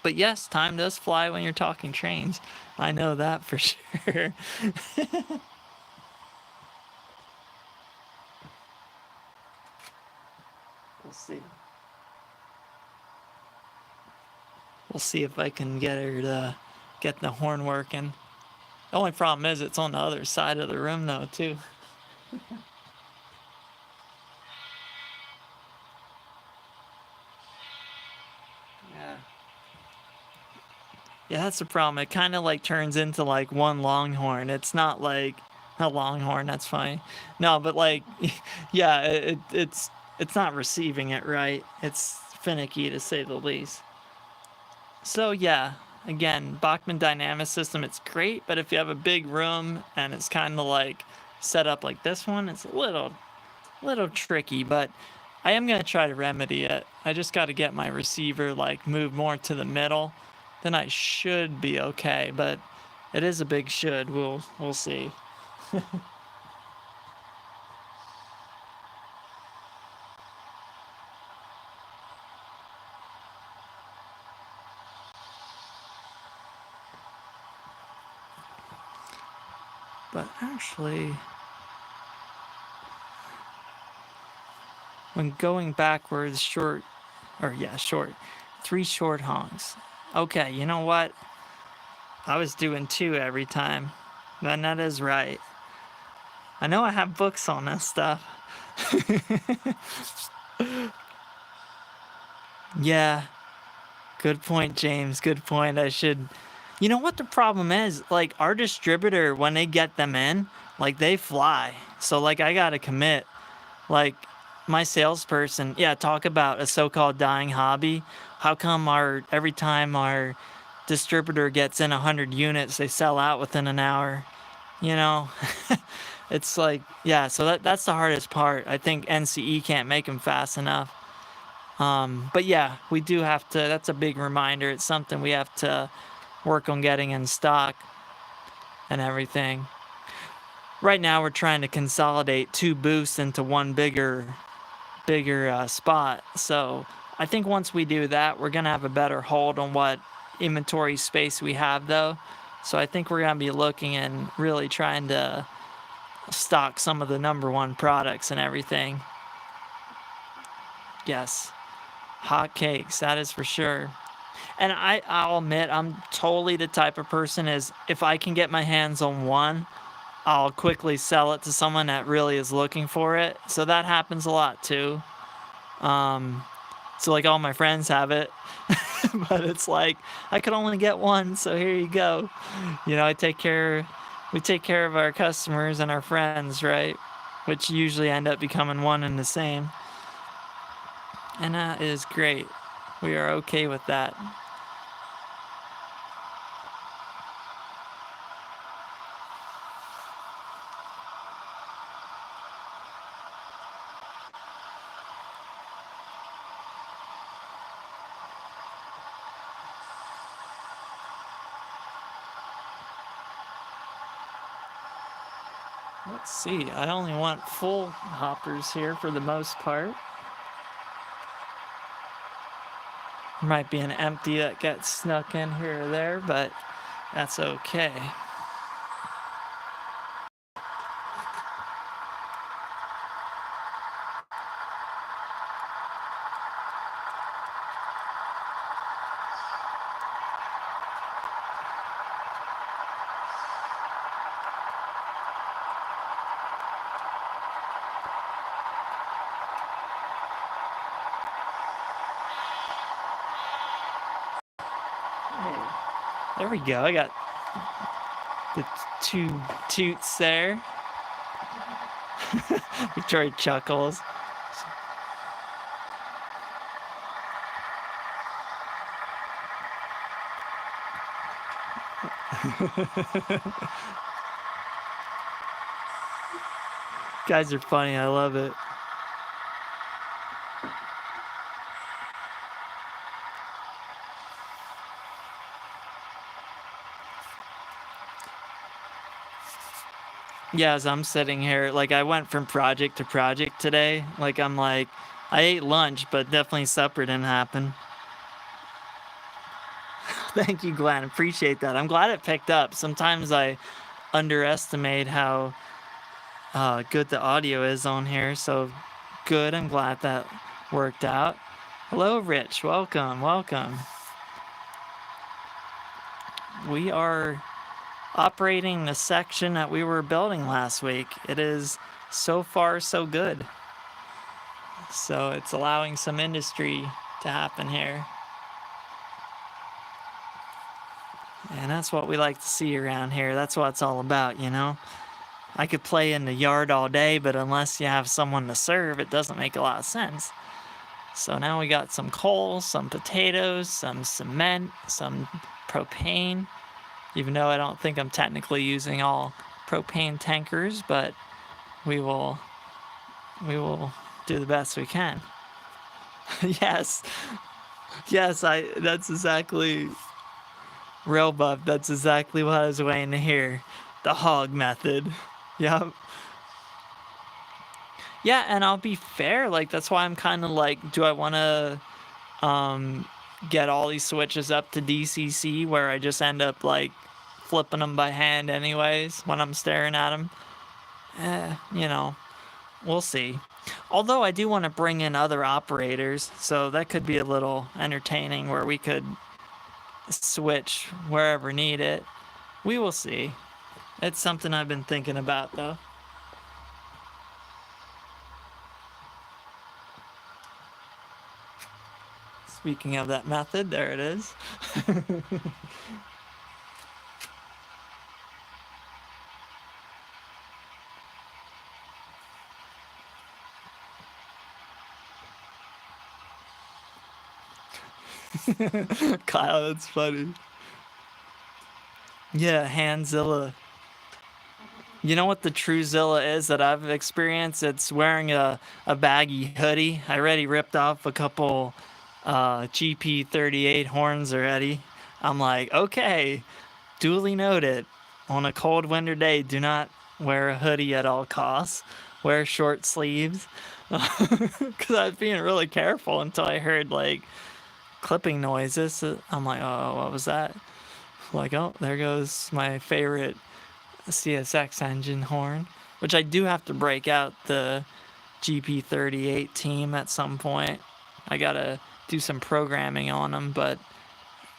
But yes, time does fly when you're talking trains. I know that for sure. We'll see. We'll see if I can get her to get the horn working. The only problem is it's on the other side of the room though, too. Yeah. Yeah, that's the problem. It kind of like turns into like one longhorn. It's not like a longhorn. That's funny. No, but like, yeah, it's not receiving it right. It's finicky to say the least. So yeah, again, Bachmann dynamic system. It's great, but if you have a big room and it's kind of like set up like this one, it's a little tricky. But I am gonna try to remedy it. I just got to get my receiver like moved more to the middle. Then I should be okay, but it is a big should. We'll see. But actually, when going backwards, short, 3 short honks. Okay, you know what? I was doing 2 every time. Then that is right. I know I have books on this stuff. Yeah, good point, James. Good point. I should. You know what the problem is? Like, our distributor, when they get them in, like, they fly. So, like, I gotta commit. Like, my salesperson, yeah, talk about a so-called dying hobby. How come every time our distributor gets in 100 units, they sell out within an hour? You know? It's like, yeah, so that's the hardest part. I think NCE can't make them fast enough. But yeah, we do have to, that's a big reminder. It's something we have to work on getting in stock and everything. Right now we're trying to consolidate 2 booths into one bigger spot. So I think once we do that, we're going to have a better hold on what inventory space we have though. So I think we're going to be looking and really trying to stock some of the #1 products and everything. Yes. Hot cakes, that is for sure. And I'll admit, I'm totally the type of person is if I can get my hands on one, I'll quickly sell it to someone that really is looking for it. So that happens a lot too. So like all my friends have it, but it's like I could only get one, so here you go. You know, we take care of our customers and our friends, right? Which usually end up becoming one and the same. And that is great. We are okay with that. Let's see, I only want full hoppers here for the most part. There might be an empty that gets snuck in here or there, but that's okay. There we go. I got the two toots there. Victoria chuckles. Guys are funny. I love it. Yeah, as I'm sitting here, like I went from project to project today. Like I ate lunch, but definitely supper didn't happen. Thank you, Glenn. Appreciate that. I'm glad it picked up. Sometimes I underestimate how good the audio is on here. So good. I'm glad that worked out. Hello, Rich. Welcome. Welcome. We are operating the section that we were building last week. It is so far so good. So it's allowing some industry to happen here. And that's what we like to see around here. That's what it's all about, you know? I could play in the yard all day, but unless you have someone to serve, it doesn't make a lot of sense. So now we got some coal, some potatoes, some cement, some propane. Even though I don't think I'm technically using all propane tankers, but we will do the best we can. Yes, that's exactly, real buff, that's exactly what I was waiting to hear. The hog method. Yep. Yeah, and I'll be fair, like that's why I'm kind of like, do I want to get all these switches up to DCC where I just end up like flipping them by hand anyways when I'm staring at them? You know, we'll see. Although I do want to bring in other operators, so that could be a little entertaining where we could switch wherever needed. We will see. It's something I've been thinking about though. Speaking of that method, there it is. Kyle, that's funny. Yeah, Handzilla. You know what the true Zilla is that I've experienced? It's wearing a baggy hoodie. I already ripped off a couple GP38 horns already. I'm like, okay, duly noted. On a cold winter day, do not wear a hoodie at all costs. Wear short sleeves. Because I was being really careful until I heard like clipping noises. I'm like, oh, what was that? Like, oh, there goes my favorite CSX engine horn, which I do have to break out the GP38 team at some point. I gotta do some programming on them, but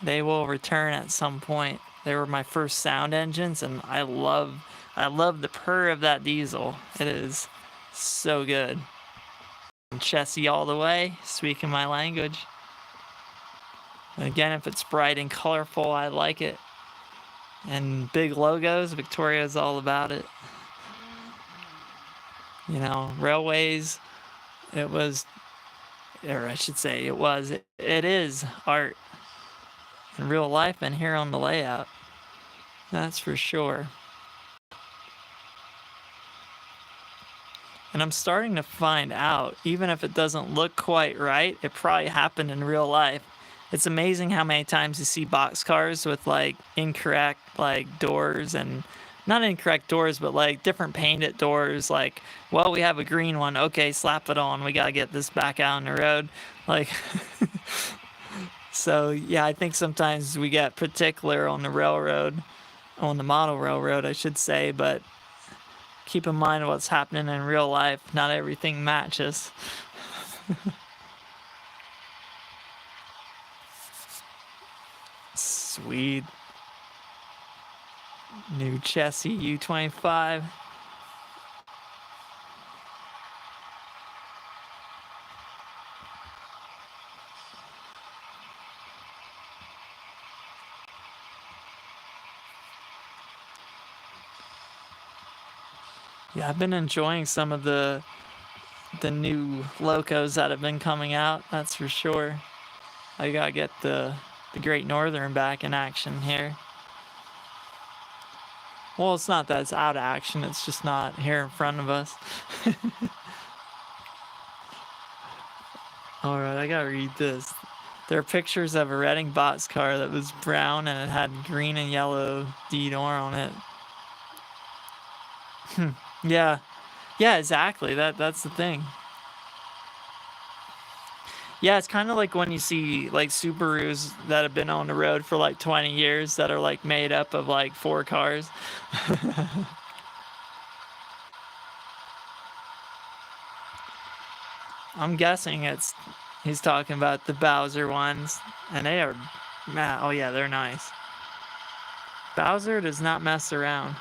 they will return at some point. They were my first sound engines, and I love the purr of that diesel. It is so good. And chassis all the way, speaking my language. And again, if it's bright and colorful, I like it. And big logos, Victoria's all about it. You know, railways, it was, or I should say it was, it is art in real life and here on the layout. That's for sure. And I'm starting to find out, even if it doesn't look quite right, it probably happened in real life. It's amazing how many times you see boxcars with like incorrect like doors, and not incorrect doors, but like different painted doors. Like, well, we have a green one. Okay, slap it on. We gotta get this back out on the road. Like, so yeah, I think sometimes we get particular on the railroad, on the model railroad, I should say, but keep in mind what's happening in real life. Not everything matches. Sweet. New chassis U25. Yeah, I've been enjoying some of the new locos that have been coming out, that's for sure. I gotta get the Great Northern back in action here. Well, it's not that it's out of action, it's just not here in front of us. Alright, I gotta read this. There are pictures of a Reading boxcar that was brown and it had green and yellow D-Door on it. Yeah. Yeah, exactly. That's the thing. Yeah, it's kind of like when you see like Subarus that have been on the road for like 20 years that are like made up of like 4 cars. I'm guessing he's talking about the Bowser ones, and they are, man, oh yeah, they're nice. Bowser does not mess around.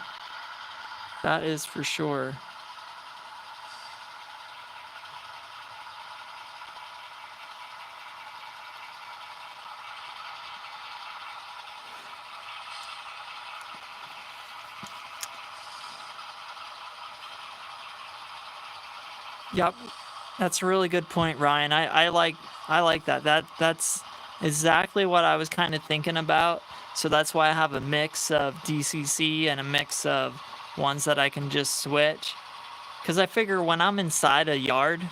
That is for sure. Yep, that's a really good point, Ryan. I like that. That's exactly what I was kind of thinking about. So that's why I have a mix of DCC and a mix of ones that I can just switch. Because I figure when I'm inside a yard,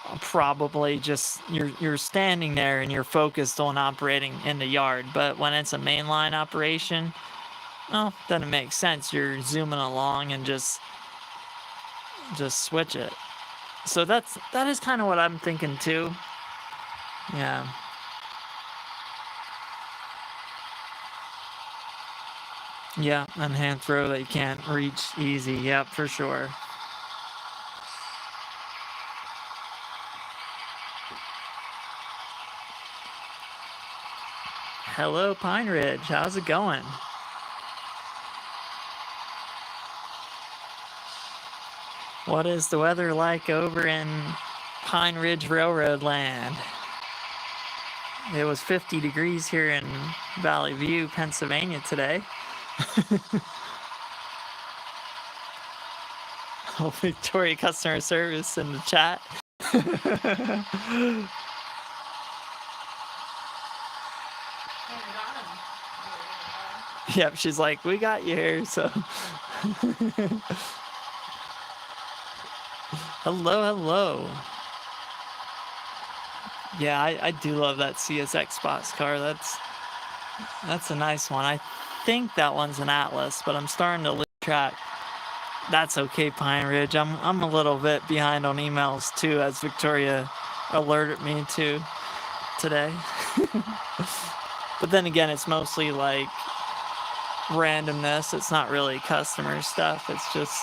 I'll probably just you're standing there and you're focused on operating in the yard. But when it's a mainline operation, well, then it makes sense. You're zooming along and just switch it. So that is kind of what I'm thinking too. Yeah. Yeah, and hand throw that you can't reach easy. Yep, for sure. Hello, Pine Ridge. How's it going? What is the weather like over in Pine Ridge Railroad land? It was 50 degrees here in Valley View, Pennsylvania today. Oh, Victoria customer service in the chat. Yep, she's like, we got you here, so. Hello. Yeah, I do love that CSX boxcar. That's a nice one. I think that one's an Atlas, but I'm starting to lose track. That's okay, Pine Ridge. I'm a little bit behind on emails too, as Victoria alerted me to today. But then again, it's mostly like randomness. It's not really customer stuff. It's just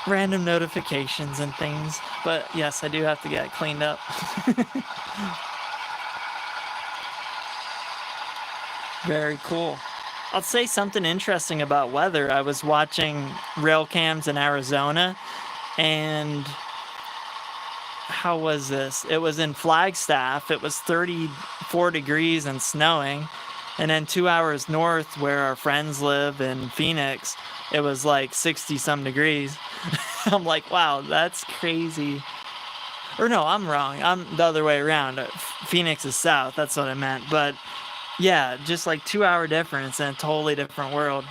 random notifications and things. But yes, I do have to get it cleaned up. Very cool. I'll say something interesting about weather. I was watching rail cams in Arizona, and how was this? It was in Flagstaff. It was 34 degrees and snowing. And then 2 hours north, where our friends live in Phoenix, it was like 60 some degrees. I'm like, wow, that's crazy. Or no, I'm wrong. I'm the other way around. Phoenix is south. That's what I meant. But yeah, just like 2 hour difference in a totally different world.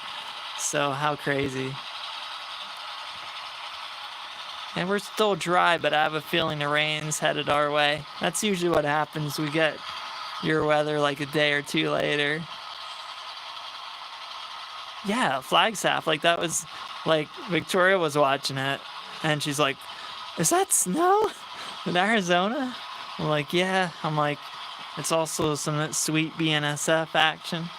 So how crazy. And we're still dry, but I have a feeling the rain's headed our way. That's usually what happens. We get your weather like a day or two later. Yeah, Flagstaff. Like that was like Victoria was watching it and she's like, "Is that snow in Arizona?" I'm like, "Yeah." I'm like, "It's also some sweet BNSF action."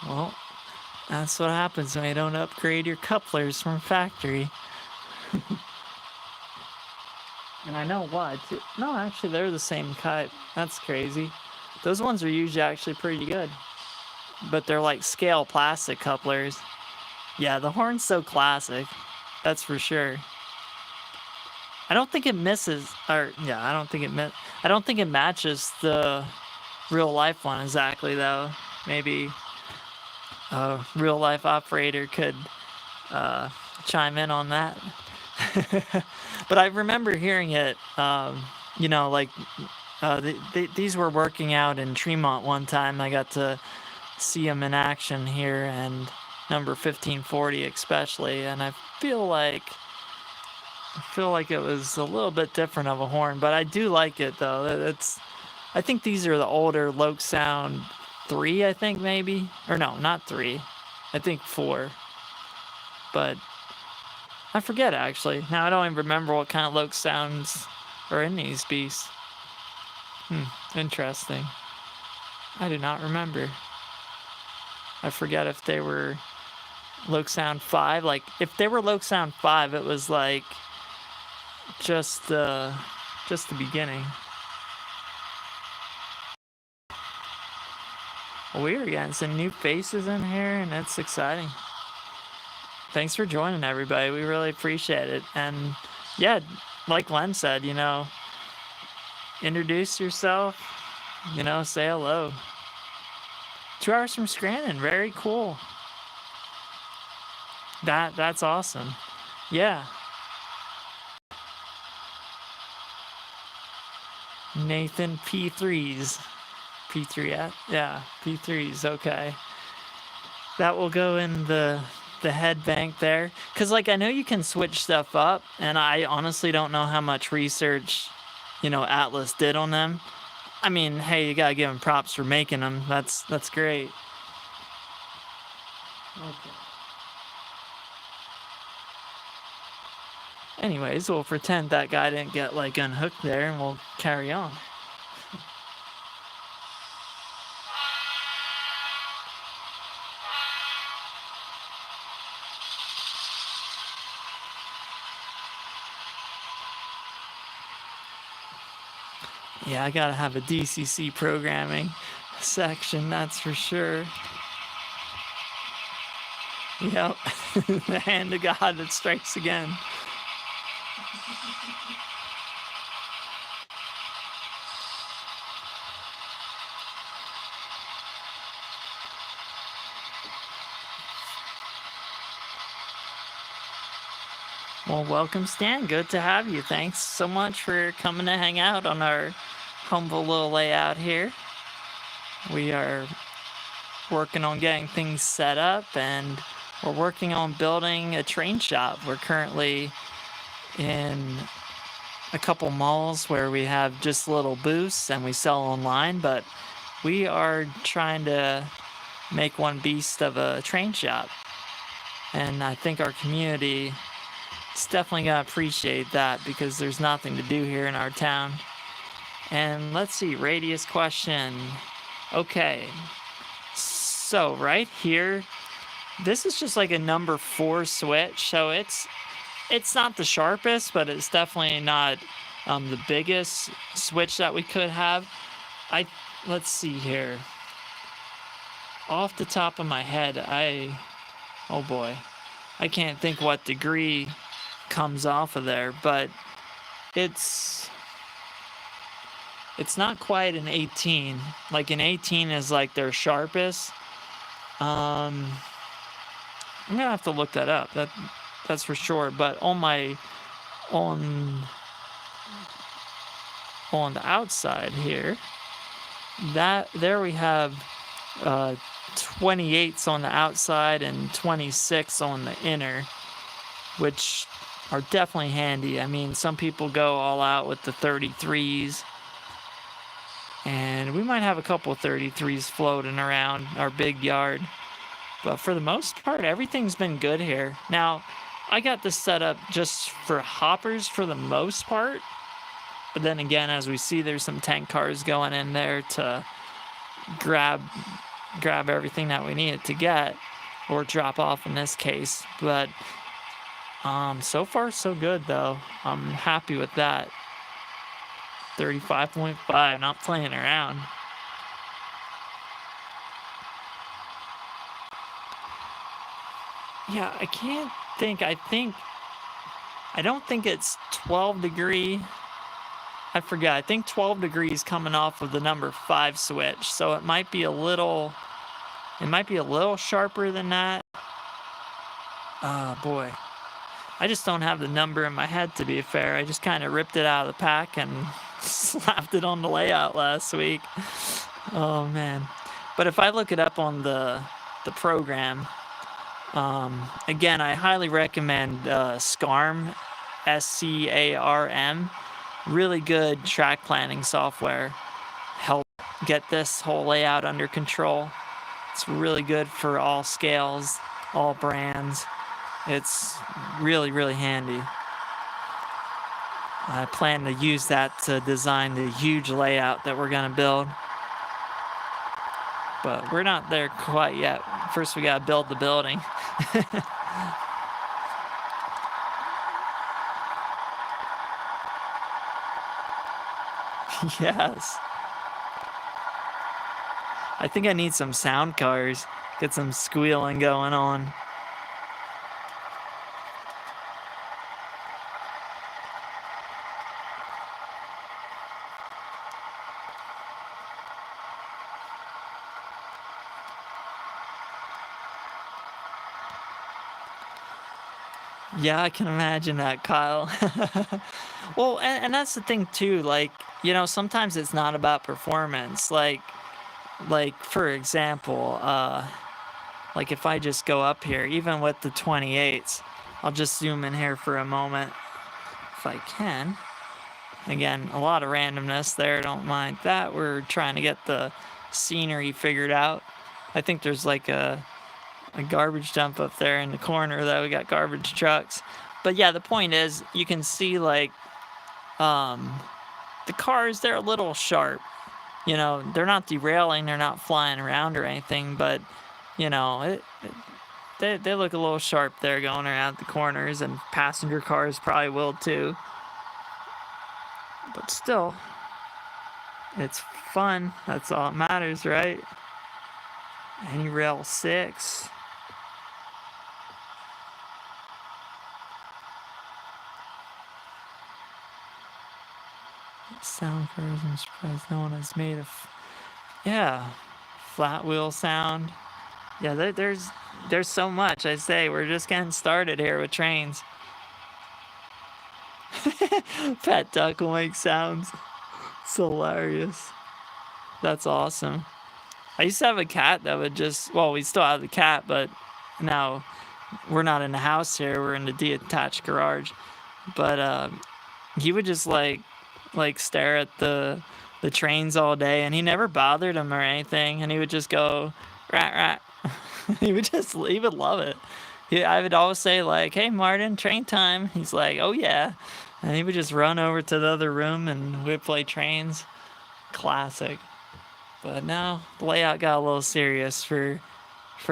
Well, that's what happens when you don't upgrade your couplers from factory. And I know why, too. No, actually, they're the same type. That's crazy. Those ones are usually actually pretty good. But they're like scale plastic couplers. Yeah, the horn's so classic. That's for sure. I don't think it misses, or yeah, I don't think it matches the real life one exactly, though. Maybe a real life operator could chime in on that. But I remember hearing it, like these were working out in Tremont one time. I got to see them in action here, and number 1540 especially, and I feel like it was a little bit different of a horn, but I do like it though. I think these are the older Loke Sound 3, I think maybe, or no, not 3, I think 4, but I forget actually. Now I don't even remember what kind of Loke Sounds are in these beasts. Interesting. I do not remember. I forget if they were Loke Sound 5. Like, if they were Loke Sound 5, it was like just the beginning. We are getting some new faces in here, and it's exciting. Thanks for joining, everybody. We really appreciate it. And yeah, like Len said, introduce yourself, say hello. 2 hours from Scranton. Very cool. That's awesome. Yeah. Nathan P3s. P3, yeah, P3s, okay. That will go in the head bank there. Because, like, I know you can switch stuff up, and I honestly don't know how much research, Atlas did on them. I mean, hey, you gotta give them props for making them. That's great. Okay. Anyways, we'll pretend that guy didn't get, like, unhooked there, and we'll carry on. Yeah, I gotta have a DCC programming section, that's for sure. Yep, the hand of God that strikes again. Well, welcome, Stan. Good to have you. Thanks so much for coming to hang out on our humble little layout here. We are working on getting things set up, and we're working on building a train shop. We're currently in a couple malls where we have just little booths and we sell online, but we are trying to make one beast of a train shop. And I think our community is definitely going to appreciate that, because there's nothing to do here in our town. And let's see, radius question. Okay, so right here, this is just like a number 4 switch, so it's not the sharpest, but it's definitely not the biggest switch that we could have. Let's see here. Off the top of my head, oh boy, I can't think what degree comes off of there, but it's not quite an 18. Like an 18 is like their sharpest. I'm gonna have to look that up. That's for sure. But on the outside here, there we have 28s on the outside and 26 on the inner, which are definitely handy. I mean, some people go all out with the 33s, and we might have a couple of 33s floating around our big yard. But for the most part, everything's been good here. Now, I got this set up just for hoppers for the most part. But then again, as we see, there's some tank cars going in there to grab everything that we needed to get, or drop off in this case. But so far so good though. I'm happy with that. 35.5, not playing around. Yeah, I can't think. I don't think it's 12 degree. I forgot. I think 12 degrees coming off of the number 5 switch. So it might be a little sharper than that. Oh boy. I just don't have the number in my head, to be fair. I just kind of ripped it out of the pack and slapped it on the layout last week. Oh man. But if I look it up on the program, again, I highly recommend SCARM, SCARM. Really good track planning software. Help get this whole layout under control. It's really good for all scales, all brands. It's really, really handy. I plan to use that to design the huge layout that we're going to build. But we're not there quite yet. First, we got to build the building. Yes. I think I need some sound cars. Get some squealing going on. Yeah, I can imagine that, Kyle. Well, and that's the thing too. Like, sometimes it's not about performance. Like for example, like if I just go up here, even with the 28s, I'll just zoom in here for a moment if I can. Again, a lot of randomness there. Don't mind that. We're trying to get the scenery figured out. I think there's like a garbage dump up there in the corner that we got garbage trucks. But yeah, the point is, you can see like the cars, they're a little sharp. They're not derailing, they're not flying around or anything, but they look a little sharp there going around the corners, and passenger cars probably will too. But still, it's fun. That's all that matters, right? Any rail 6. Sound version surprise no one has made flat wheel sound. Yeah, there's so much. I say we're just getting started here with trains. Pet duck will make sounds. It's hilarious. That's awesome. I used to have a cat that would just, well, we still have the cat, but now we're not in the house here. We're in the detached garage. But he would just like stare at the trains all day, and he never bothered him or anything. And he would just go rat rat. he would love it. I would always say like, "Hey Martin, train time." He's like, "Oh yeah," and he would just run over to the other room and we'd play trains. Classic. But now the layout got a little serious for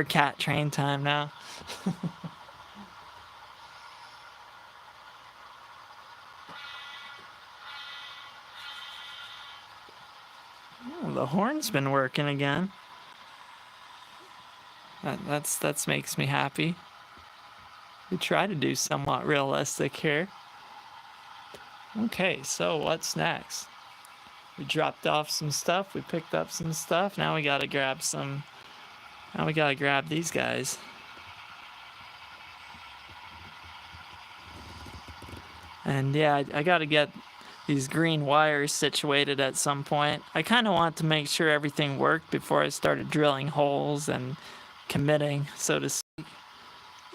cat train time now. Oh, the horn's been working again. That's makes me happy. We try to do somewhat realistic here. Okay, so what's next? We dropped off some stuff, we picked up some stuff, now we gotta grab these guys. And yeah, I gotta get these green wires situated at some point. I kind of want to make sure everything worked before I started drilling holes and committing, so to speak.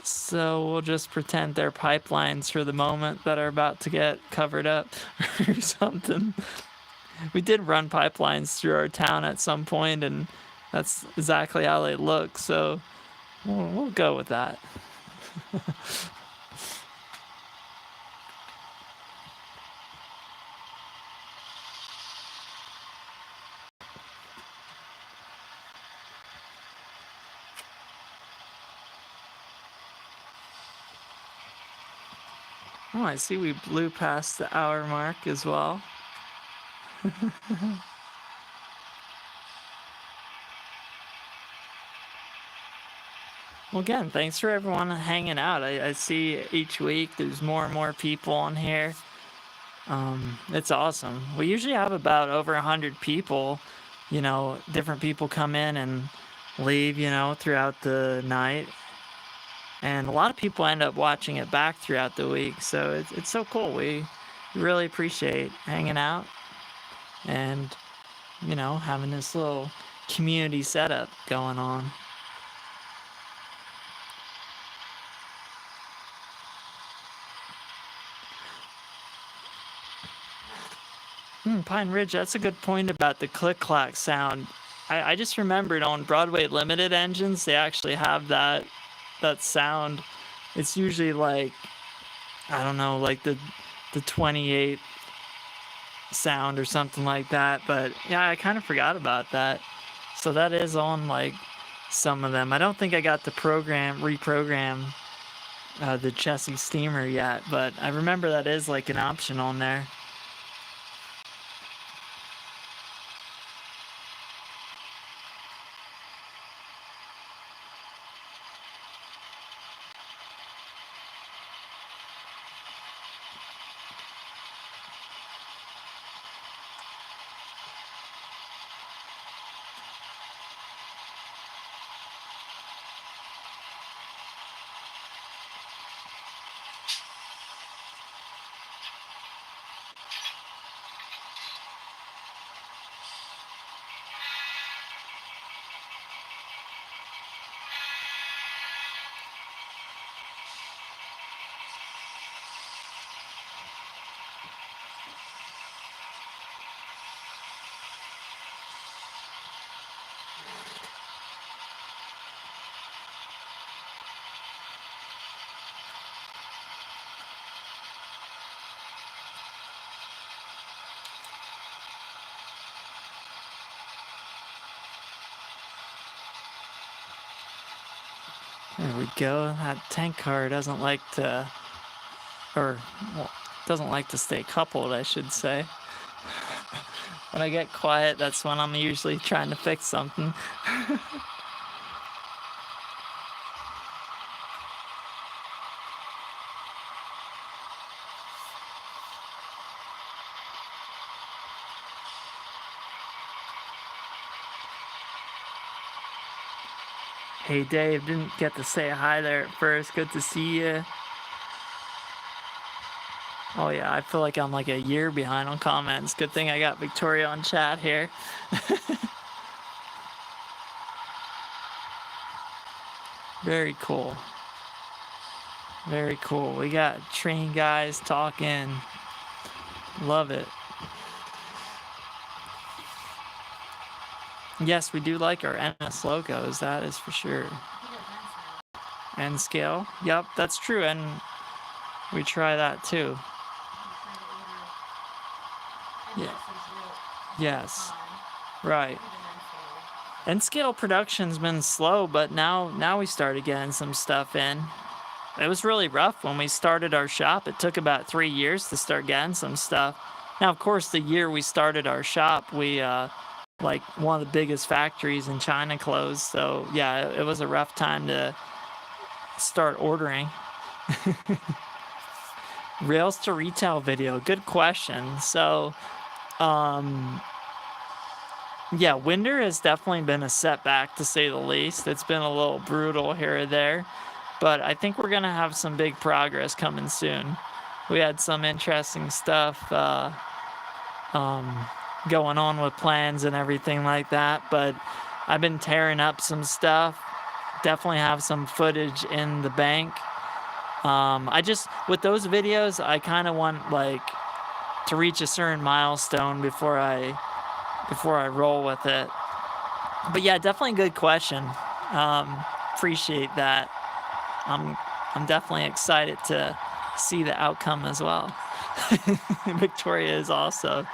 So we'll just pretend they're pipelines for the moment that are about to get covered up or something. We did run pipelines through our town at some point, and that's exactly how they look, so we'll go with that. Oh, I see we blew past the hour mark as well. Well, again, thanks for everyone hanging out. I see each week there's more and more people on here. It's awesome. We usually have about over 100 people. Different people come in and leave, throughout the night. And a lot of people end up watching it back throughout the week. So it's so cool. We really appreciate hanging out and, having this little community setup going on. Pine Ridge, that's a good point about the click-clack sound. I just remembered on Broadway Limited engines, they actually have that sound. It's usually like, I don't know, like the 28 sound or something like that. But yeah, I kind of forgot about that. So that is on like some of them. I don't think I got to reprogram the Chessie Steamer yet, but I remember that is like an option on there. There we go. That tank car doesn't like to, doesn't like to stay coupled, I should say. When I get quiet, that's when I'm usually trying to fix something. Hey Dave, didn't get to say hi there at first. Good to see you. Oh yeah, I feel like I'm like a year behind on comments. Good thing I got Victoria on chat here. Very cool. Very cool. We got train guys talking. Love it. Yes, we do like our NS logos, that is for sure. And scale. Yep, that's true, and we try that too. Yeah. Yes. Right. And scale production's been slow, but now we started getting some stuff in. It was really rough when we started our shop. It took about 3 years to start getting some stuff. Now, of course, the year we started our shop, we like one of the biggest factories in China closed. So yeah, it was a rough time to start ordering. Rails to retail video, good question. So yeah, winter has definitely been a setback, to say the least. It's been a little brutal here or there, but I think we're gonna have some big progress coming soon. We had some interesting stuff going on with plans and everything like that, but I've been tearing up some stuff. Definitely have some footage in the bank. I just, with those videos, I kind of want like to reach a certain milestone before I roll with it. But yeah, definitely a good question. Appreciate that. I'm definitely excited to see the outcome as well. Victoria is also.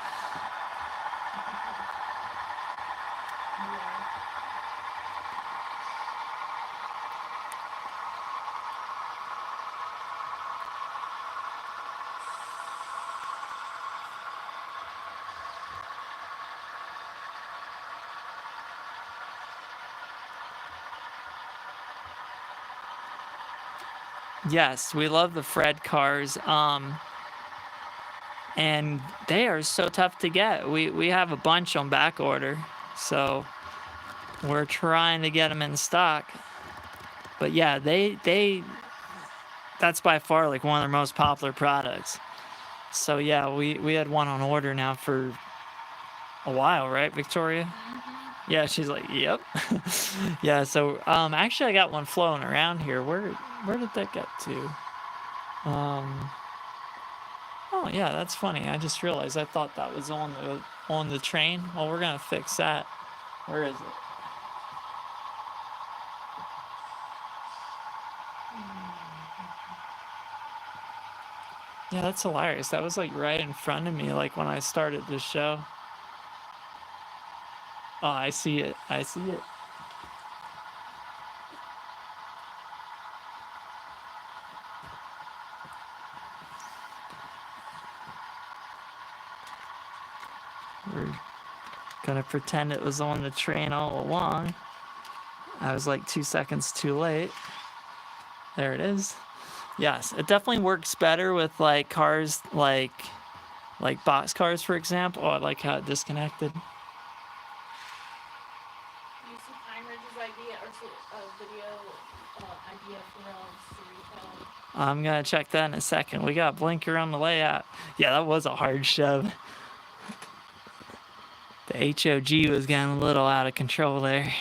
Yes, we love the Fred cars. And they are so tough to get. We have a bunch on back order, so we're trying to get them in stock. But yeah, that's by far like one of their most popular products. So yeah, we had one on order now for a while, right, Victoria? Mm-hmm. Yeah, she's like, yep. Yeah, so actually I got one floating around here. Where did that get to? Oh yeah, that's funny. I just realized I thought that was on the train. Well, we're gonna fix that. Where is it? Yeah, that's hilarious. That was like right in front of me, like when I started this show. Oh, I see it. I see it. We're gonna pretend it was on the train all along. I was like 2 seconds too late. There it is. Yes, it definitely works better with like cars like box cars, for example. Oh, I like how it disconnected. I'm gonna check that in a second. We got blinker on the layout. Yeah, that was a hard shove. The HOG was getting a little out of control there.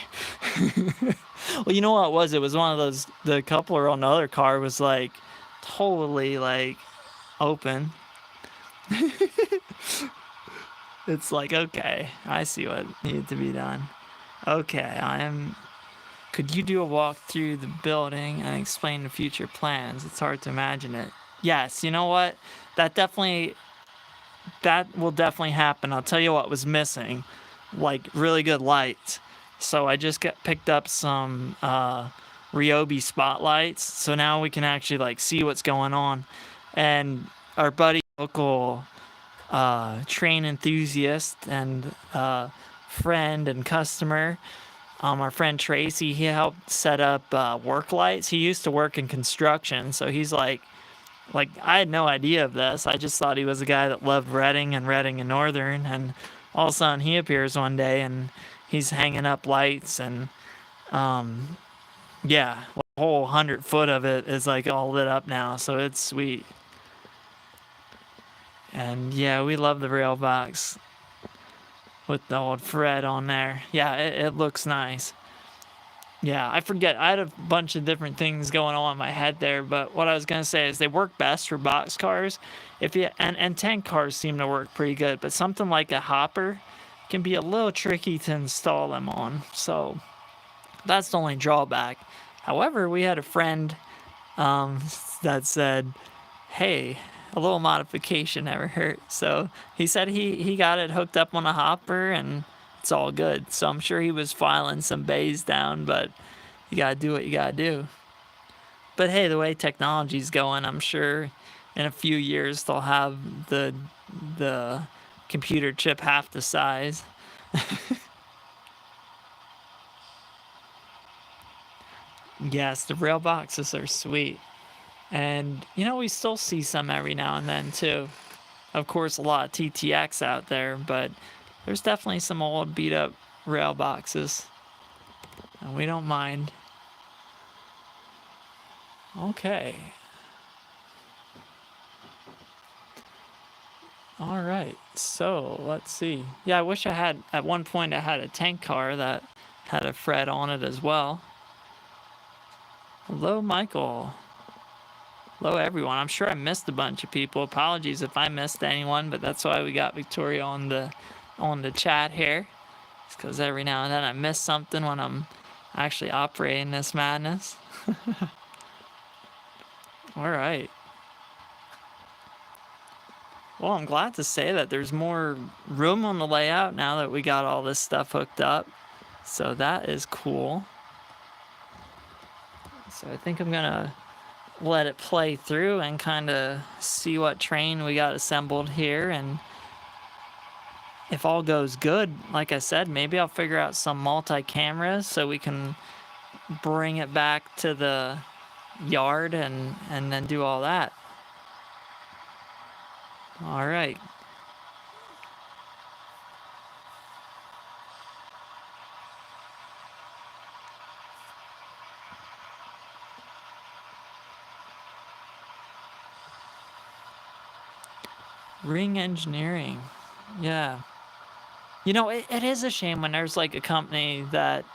Well, you know what it was? It was one of those, the coupler on the other car was like totally like open. It's like, okay, I see what needed to be done. Okay, could you do a walk through the building and explain the future plans? It's hard to imagine it. Yes, you know what? That will definitely happen. I'll tell you what was missing, like really good lights. So I just picked up some Ryobi spotlights, so now we can actually like see what's going on. And our buddy, local train enthusiast and friend and customer, our friend Tracy, he helped set up work lights. He used to work in construction, so he's like I had no idea of this. I just thought he was a guy that loved Reading and Northern, and all of a sudden he appears one day and he's hanging up lights, and yeah, the whole 100 foot of it is like all lit up now, so it's sweet. And yeah, we love the rail box with the old Fred on there. Yeah, it looks nice. Yeah, I forget. I had a bunch of different things going on in my head there, but what I was gonna say is they work best for box cars. If you and tank cars seem to work pretty good, but something like a hopper can be a little tricky to install them on. So that's the only drawback. However, we had a friend that said, "Hey, a little modification never hurt." So he said he got it hooked up on a hopper and it's all good. So I'm sure he was filing some bays down, but you gotta do what you gotta do. But hey, the way technology's going, I'm sure in a few years they'll have the computer chip half the size. Yes, the rail boxes are sweet. And, you know, we still see some every now and then, too. Of course, a lot of TTX out there, but there's definitely some old beat up rail boxes. And we don't mind. Okay. All right. So, let's see. Yeah, I wish I had, at one point, I had a tank car that had a Fred on it as well. Hello, Michael. Hello, everyone. I'm sure I missed a bunch of people. Apologies if I missed anyone, but that's why we got Victoria on the chat here. It's because every now and then I miss something when I'm actually operating this madness. All right. Well, I'm glad to say that there's more room on the layout now that we got all this stuff hooked up. So that is cool. So I think I'm gonna let it play through and kind of see what train we got assembled here, and if all goes good, like I said, maybe I'll figure out some multi-cameras so we can bring it back to the yard and then do all that. All right. Ring Engineering. Yeah. You know, it is a shame when there's like a company that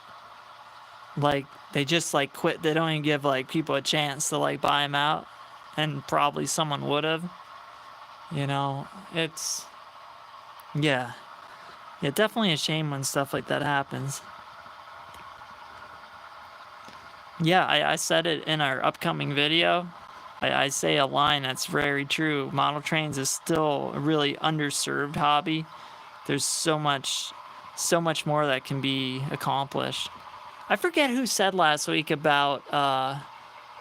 like they just like quit. They don't even give like people a chance to like buy them out, and probably someone would have. You know, it's yeah, definitely a shame when stuff like that happens. Yeah, I said it in our upcoming video. I say a line that's very true. Model trains is still a really underserved hobby. There's so much more that can be accomplished. I forget who said last week about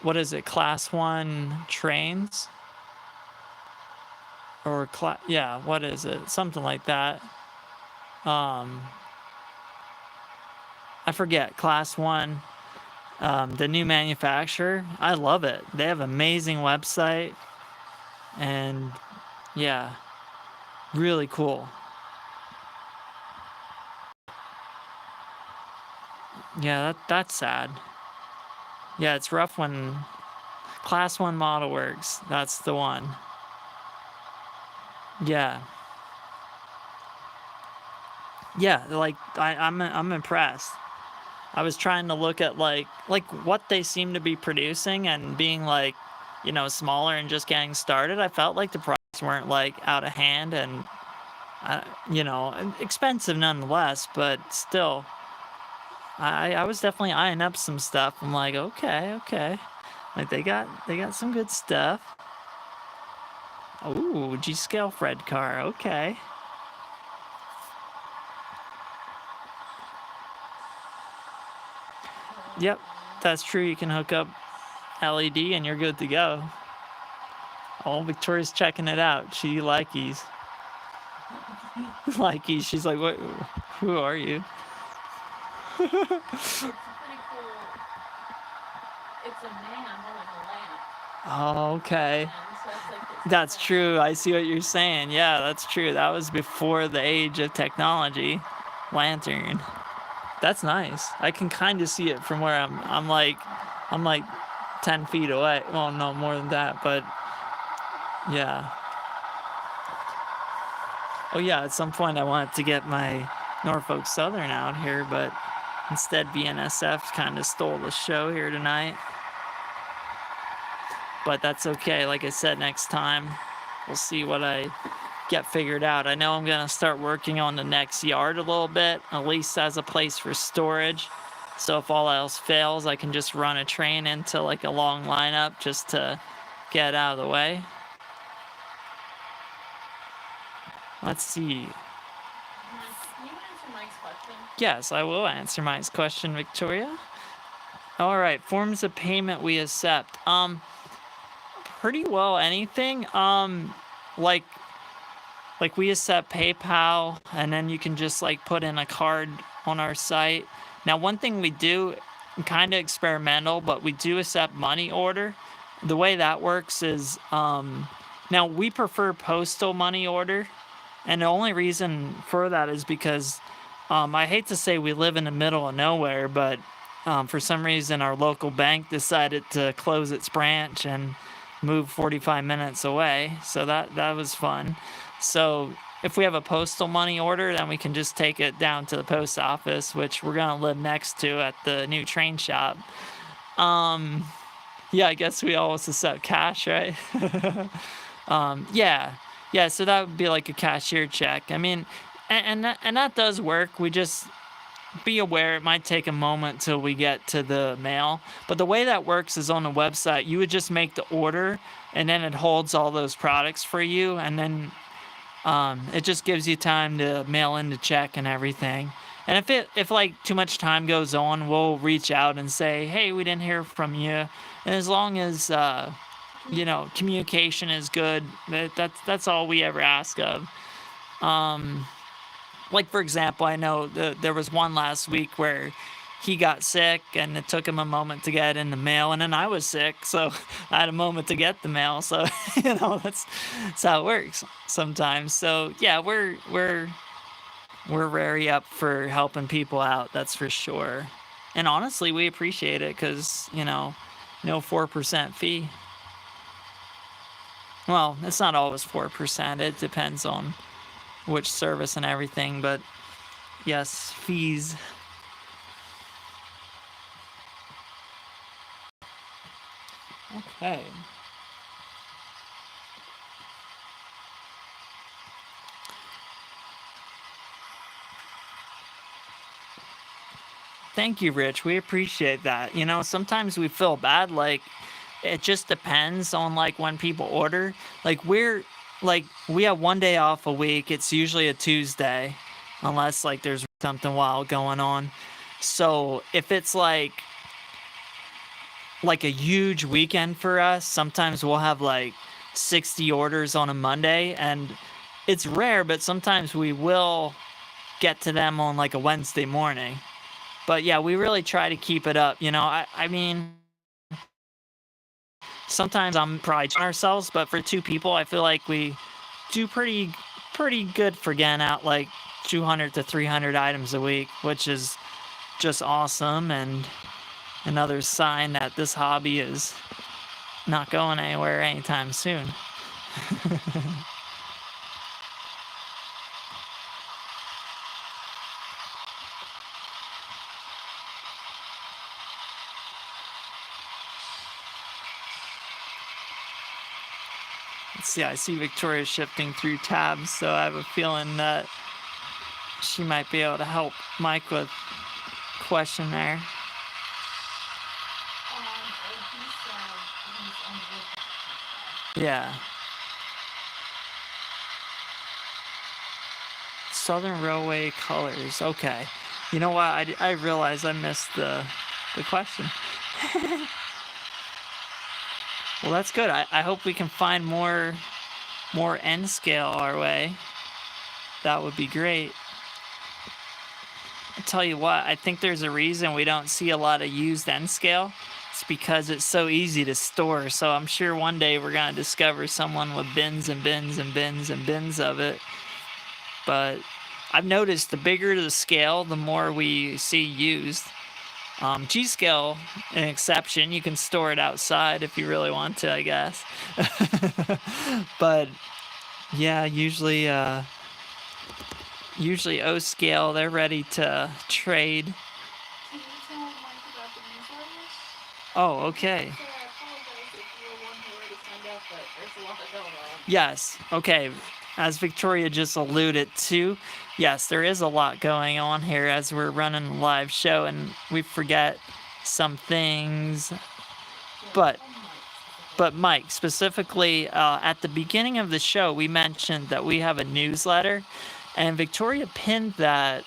what is it, Class 1 trains? Or yeah, what is it? Something like that. I forget, Class 1. The new manufacturer, I love it. They have an amazing website, and yeah, really cool. Yeah, that's sad. Yeah, it's rough when Class 1 Model Works, that's the one. Yeah. Yeah, like I'm impressed. I was trying to look at like what they seem to be producing and being like, you know, smaller and just getting started. I felt like the prices weren't like out of hand and you know, expensive nonetheless, but still I was definitely eyeing up some stuff. I'm like, okay. Like they got some good stuff. Ooh, G-scale Fred car. Okay. Yep, that's true. You can hook up LED and you're good to go. Oh, Victoria's checking it out. She likes. Likes. She's like, what? Who are you? It's pretty cool. It's a man holding a lamp. Oh, okay. So like that's true. I see what you're saying. Yeah, that's true. That was before the age of technology. Lantern. That's nice. I can kind of see it from where I'm like 10 feet away. Well, no more than that, but yeah. Oh yeah, at some point I wanted to get my Norfolk Southern out here, but instead BNSF kind of stole the show here tonight. But that's okay. Like I said, next time we'll see what I get figured out. I know I'm gonna start working on the next yard a little bit, at least as a place for storage. So if all else fails, I can just run a train into like a long lineup just to get out of the way. Let's see. Can you answer Mike's question? Yes, I will answer Mike's question, Victoria. All right, forms of payment we accept. Pretty well anything. Like we accept PayPal, and then you can just like put in a card on our site. Now, one thing we do, kind of experimental, but we do accept money order. The way that works is, now we prefer postal money order, and the only reason for that is because I hate to say we live in the middle of nowhere, but for some reason our local bank decided to close its branch and move 45 minutes away, so that was fun. So if we have a postal money order, then we can just take it down to the post office, which we're gonna live next to at the new train shop. Yeah, I guess we always accept cash, right? Yeah, so that would be like a cashier check. I mean, and that does work. We just be aware it might take a moment till we get to the mail. But the way that works is on the website, you would just make the order, and then it holds all those products for you, and then it just gives you time to mail in the check and everything. And if like too much time goes on, we'll reach out and say, hey, we didn't hear from you. And as long as communication is good, that's all we ever ask of. Like for example, I know there was one last week where he got sick and it took him a moment to get in the mail, and then I was sick, so I had a moment to get the mail. So that's how it works sometimes. So yeah, we're very up for helping people out, that's for sure. And honestly, we appreciate it because no 4% fee. Well, it's not always 4%. It depends on which service and everything, but yes, fees. Okay. Thank you, Rich. We appreciate that. Sometimes we feel bad, like it just depends on like when people order. Like we have one day off a week. It's usually a Tuesday, unless like there's something wild going on. So if it's like a huge weekend for us, sometimes we'll have like 60 orders on a Monday, and it's rare, but sometimes we will get to them on like a Wednesday morning. But yeah, we really try to keep it up. I mean, sometimes I'm probably on ourselves, but for two people, I feel like we do pretty good for getting out like 200 to 300 items a week, which is just awesome, and another sign that this hobby is not going anywhere anytime soon. Let's see, I see Victoria shifting through tabs, so I have a feeling that she might be able to help Mike with a question there. Yeah. Southern Railway colors. Okay. You know what? I realized I missed the question. Well, that's good. I hope we can find more N scale our way. That would be great. I tell you what, I think there's a reason we don't see a lot of used N scale. It's because it's so easy to store. So I'm sure one day we're gonna discover someone with bins and bins and bins and bins of it. But I've noticed the bigger the scale, the more we see used. G scale, an exception. You can store it outside if you really want to, I guess. But yeah, usually usually O scale. They're ready to trade. Can you tell Mike about the newsletter? Oh, okay. So I apologize if you're one who already signed up, but there's a lot going on. Yes. Okay. As Victoria just alluded to, yes, there is a lot going on here as we're running a live show, and we forget some things. But Mike, specifically, at the beginning of the show, we mentioned that we have a newsletter, and Victoria pinned that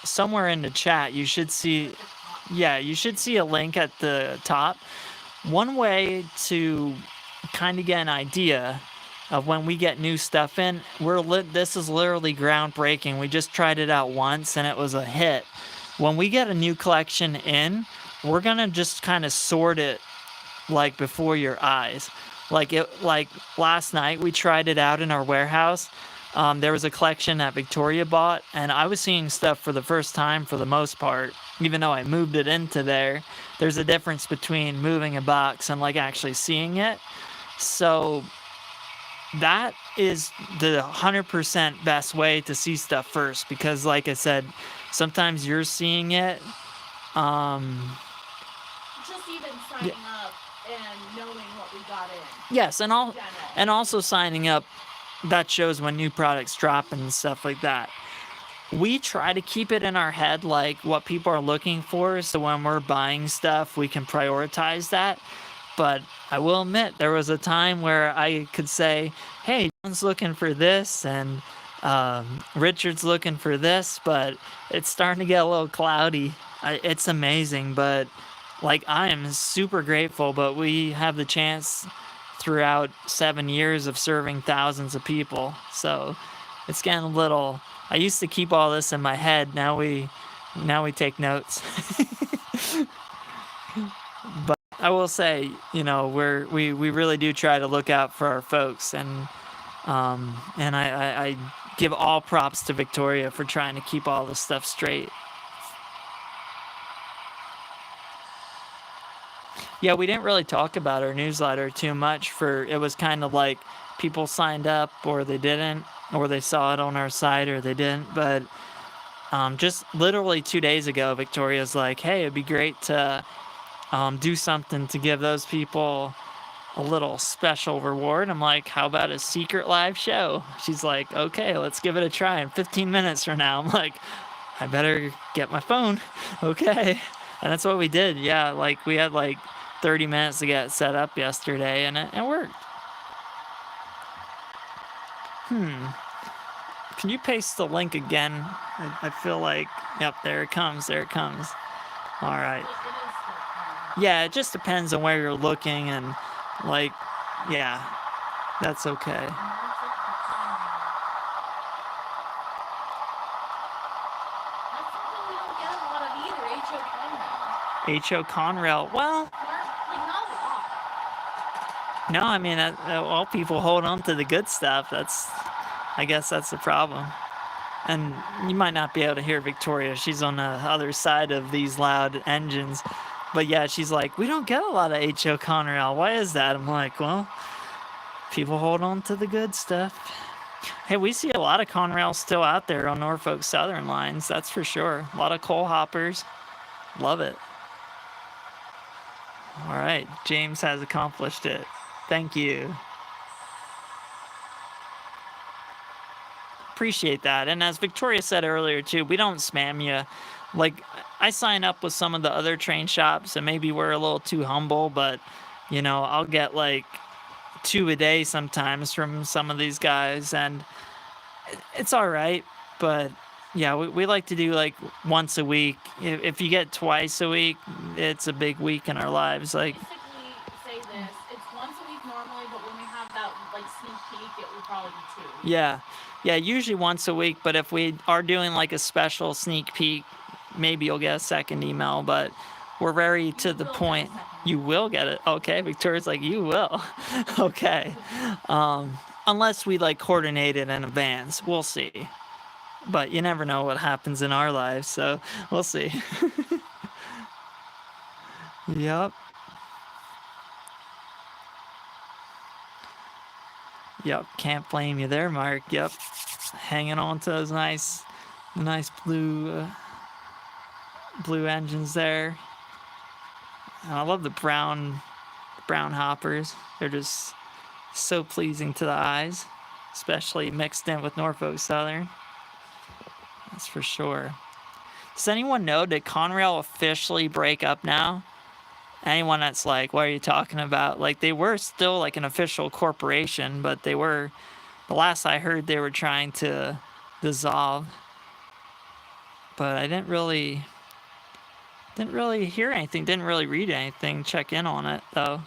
somewhere in the chat. You should see, yeah, you should see a link at the top. One way to kind of get an idea of when we get new stuff in, this is literally groundbreaking. We just tried it out once and it was a hit. When we get a new collection in, we're gonna just kind of sort it like before your eyes. Like last night we tried it out in our warehouse. There was a collection that Victoria bought, and I was seeing stuff for the first time for the most part, even though I moved it into there. There's a difference between moving a box and like actually seeing it. So that is the 100% best way to see stuff first, because like I said, sometimes you're seeing it. Just even signing up and knowing what we got in. Yes, and also signing up, that shows when new products drop and stuff like that. We try to keep it in our head like what people are looking for, so when we're buying stuff we can prioritize that. But I will admit, there was a time where I could say, hey, John's looking for this and Richard's looking for this, but it's starting to get a little cloudy. It's amazing, but like, I am super grateful, but we have the chance throughout 7 years of serving thousands of people. So it's getting a little, I used to keep all this in my head. Now we take notes. But I will say, you know, we really do try to look out for our folks, and I give all props to Victoria for trying to keep all this stuff straight. Yeah, we didn't really talk about our newsletter too much. It was kind of like people signed up or they didn't, or they saw it on our site or they didn't. But just literally 2 days ago, Victoria's like, hey, it'd be great to do something to give those people a little special reward. I'm like, how about a secret live show? She's like, okay, let's give it a try. In 15 minutes from now, I'm like, I better get my phone. Okay. And that's what we did. Yeah, like we had like 30 minutes to get set up yesterday, and it worked. Can you paste the link again? I feel like, yep, there it comes. All right. Yeah, it just depends on where you're looking, and like, yeah, that's okay. H.O. Conrail. Well, no, I mean, all people hold on to the good stuff. I guess that's the problem. And you might not be able to hear Victoria. She's on the other side of these loud engines. But yeah, she's like, we don't get a lot of H.O. Conrail. Why is that? I'm like, well, people hold on to the good stuff. Hey, we see a lot of Conrail still out there on Norfolk Southern lines. That's for sure. A lot of coal hoppers. Love it. All right, James has accomplished it. Thank you. Appreciate that. And as Victoria said earlier too, we don't spam you. Like, I sign up with some of the other train shops, and maybe we're a little too humble, but you know, I'll get like 2 a day sometimes from some of these guys, and it's all right. But yeah, we like to do like once a week. If you get twice a week, it's a big week in our lives. Like, basically say this, it's once a week normally, but when we have that like sneak peek, it will probably be 2. Yeah, usually once a week, but if we are doing like a special sneak peek, maybe you'll get a second email, but we're very to the point. You will get it. Okay, Victoria's like, you will. Okay. Unless we like coordinate it in advance, we'll see. But you never know what happens in our lives, so we'll see. Yep. Yep, can't blame you there, Mark. Yep, hanging on to those nice Nice blue engines there. And I love the brown hoppers. They're just so pleasing to the eyes, especially mixed in with Norfolk Southern. That's for sure. Does anyone know, did Conrail officially break up now? Anyone that's like, what are you talking about? Like, they were still like an official corporation, but they were, the last I heard, they were trying to dissolve. But I didn't really hear anything, didn't really read anything, check in on it though.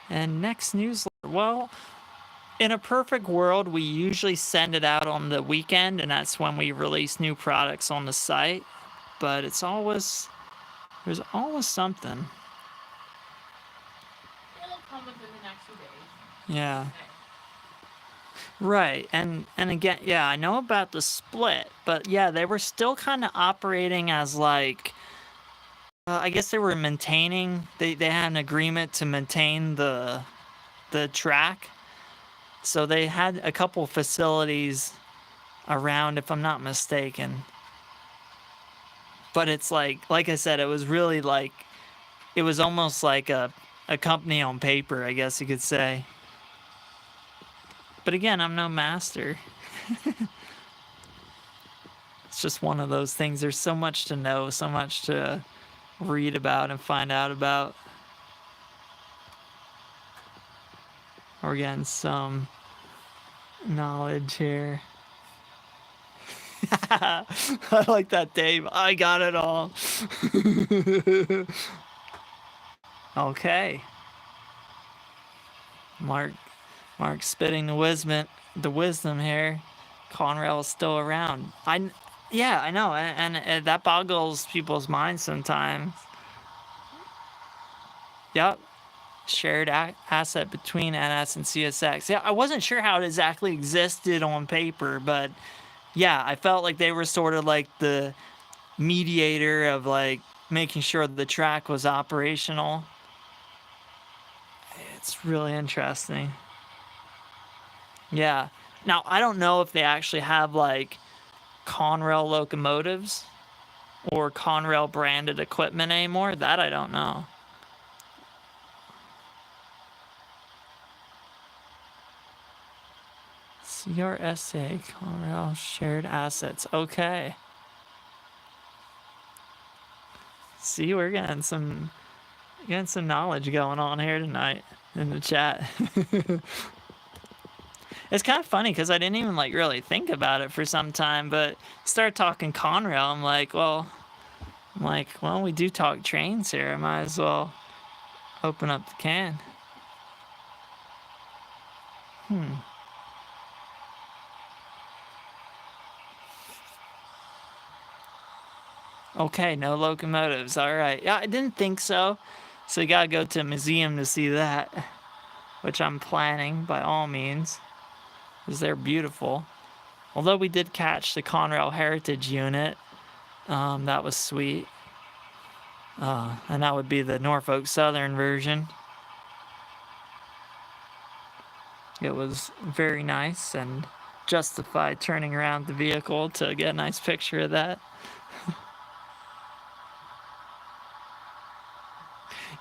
And next newsletter, well, in a perfect world, we usually send it out on the weekend, and that's when we release new products on the site. But there's always something. It'll come within the next few days. Yeah. Right, and again, yeah, I know about the split, but yeah, they were still kind of operating as like, I guess they were maintaining. They had an agreement to maintain the track, so they had a couple facilities around, if I'm not mistaken. But it's like I said, it was really like, it was almost like a company on paper, I guess you could say. But again, I'm no master. It's just one of those things. There's so much to know, so much to read about and find out about. We're getting some knowledge here. I like that, Dave. I got it all. Okay. Mark spitting the wisdom here. Conrail is still around. Yeah, I know, and that boggles people's minds sometimes. Yep. Shared asset between NS and CSX. Yeah, I wasn't sure how it exactly existed on paper, but yeah, I felt like they were sort of like the mediator of like making sure the track was operational. It's really interesting. Yeah. Now, I don't know if they actually have like Conrail locomotives or Conrail branded equipment anymore. That I don't know. CRSA, Conrail shared assets. Okay. See, we're getting some knowledge going on here tonight in the chat. It's kind of funny because I didn't even like really think about it for some time, but start talking Conrail. I'm like, well, we do talk trains here. I might as well open up the can. Okay, no locomotives. All right. Yeah, I didn't think so. So you gotta go to a museum to see that, which I'm planning by all means, because they're beautiful. Although we did catch the Conrail Heritage Unit. That was sweet. And that would be the Norfolk Southern version. It was very nice and justified turning around the vehicle to get a nice picture of that.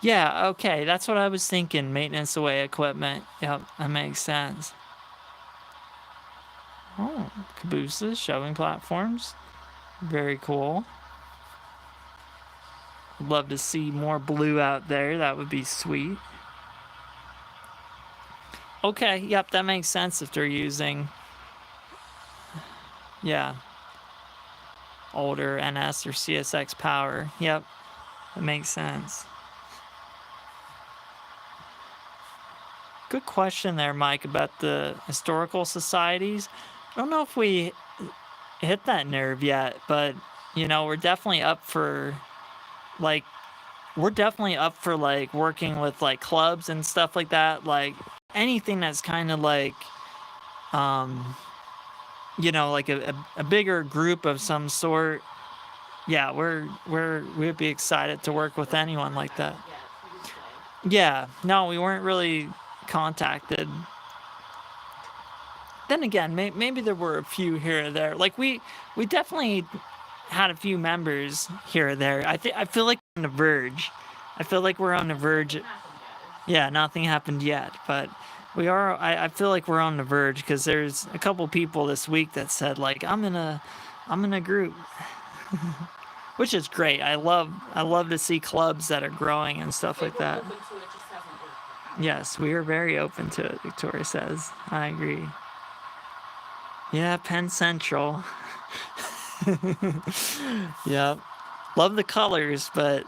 Yeah, okay, that's what I was thinking. Maintenance away equipment. Yep, that makes sense. Oh, cabooses, shoving platforms. Very cool. I'd love to see more blue out there. That would be sweet. Okay, yep, that makes sense if they're using, yeah, older NS or CSX power. Yep, that makes sense. Good question there, Mike, about the historical societies. I don't know if we hit that nerve yet, but, you know, we're definitely up for, like, working with, like, clubs and stuff like that. Like, anything that's kind of like, you know, like a bigger group of some sort. Yeah, we'd be excited to work with anyone like that. Yeah, no, we weren't really contacted. then again, maybe there were a few here or there. Like we definitely had a few members here or there. I feel like we're on the verge. I feel like we're on the verge. Yeah, nothing happened yet, but we are. I feel like we're on the verge because there's a couple people this week that said like I'm in a group, which is great. I love to see clubs that are growing and stuff like that. Yes, we are very open to it. Victoria says. I agree. Yeah, Penn Central. Yep. Love the colors, but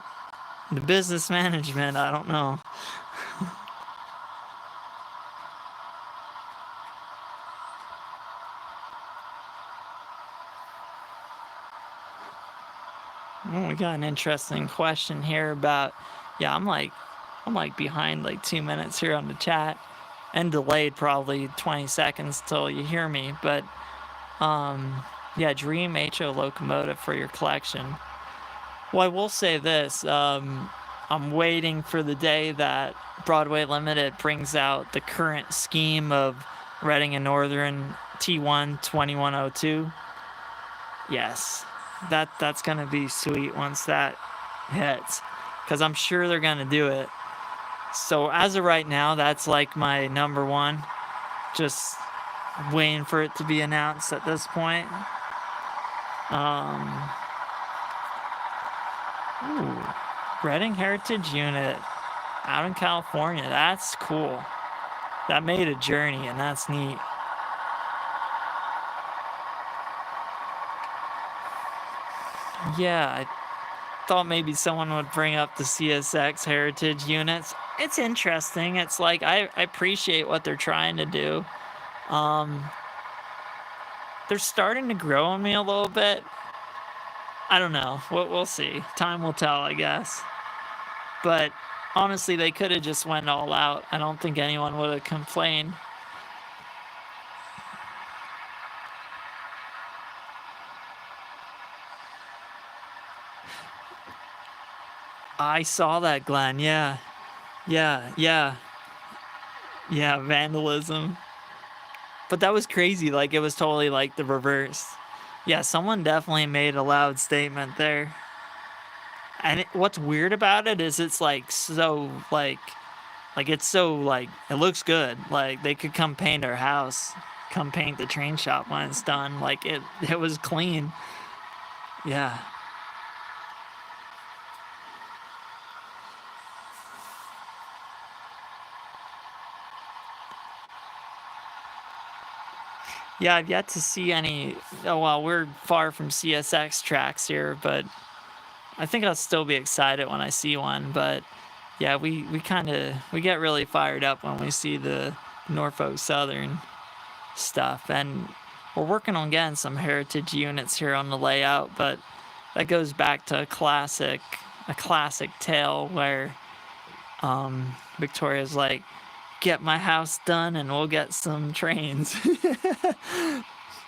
the business management, I don't know. Oh, we got an interesting question here about, yeah, I'm like behind like 2 minutes here on the chat and delayed probably 20 seconds till you hear me. But yeah, dream HO locomotive for your collection. Well, I will say this. I'm waiting for the day that Broadway Limited brings out the current scheme of Reading and Northern T1 2102. Yes, that's gonna be sweet once that hits, because I'm sure they're gonna do it. So as of right now, that's like my number one. Just waiting for it to be announced at this point. Ooh, Reading Heritage Unit out in California. That's cool. That made a journey, and that's neat. Yeah, I thought maybe someone would bring up the CSX Heritage units. It's interesting. It's like I appreciate what they're trying to do. They're starting to grow on me a little bit. I don't know. We'll see. Time will tell, I guess. But honestly, they could have just went all out. I don't think anyone would have complained. I saw that, Glenn. Yeah. Yeah, vandalism. But that was crazy. Like, it was totally like the reverse. Yeah, someone definitely made a loud statement there. And what's weird about it is it's like so it's so like it looks good. Like they could come paint our house, come paint the train shop when it's done. Like it was clean. Yeah. Yeah, I've yet to see any. Oh well, we're far from CSX tracks here, but I think I'll still be excited when I see one. But yeah, we get really fired up when we see the Norfolk Southern stuff, and we're working on getting some heritage units here on the layout. But that goes back to a classic tale where Victoria's like, get my house done and we'll get some trains.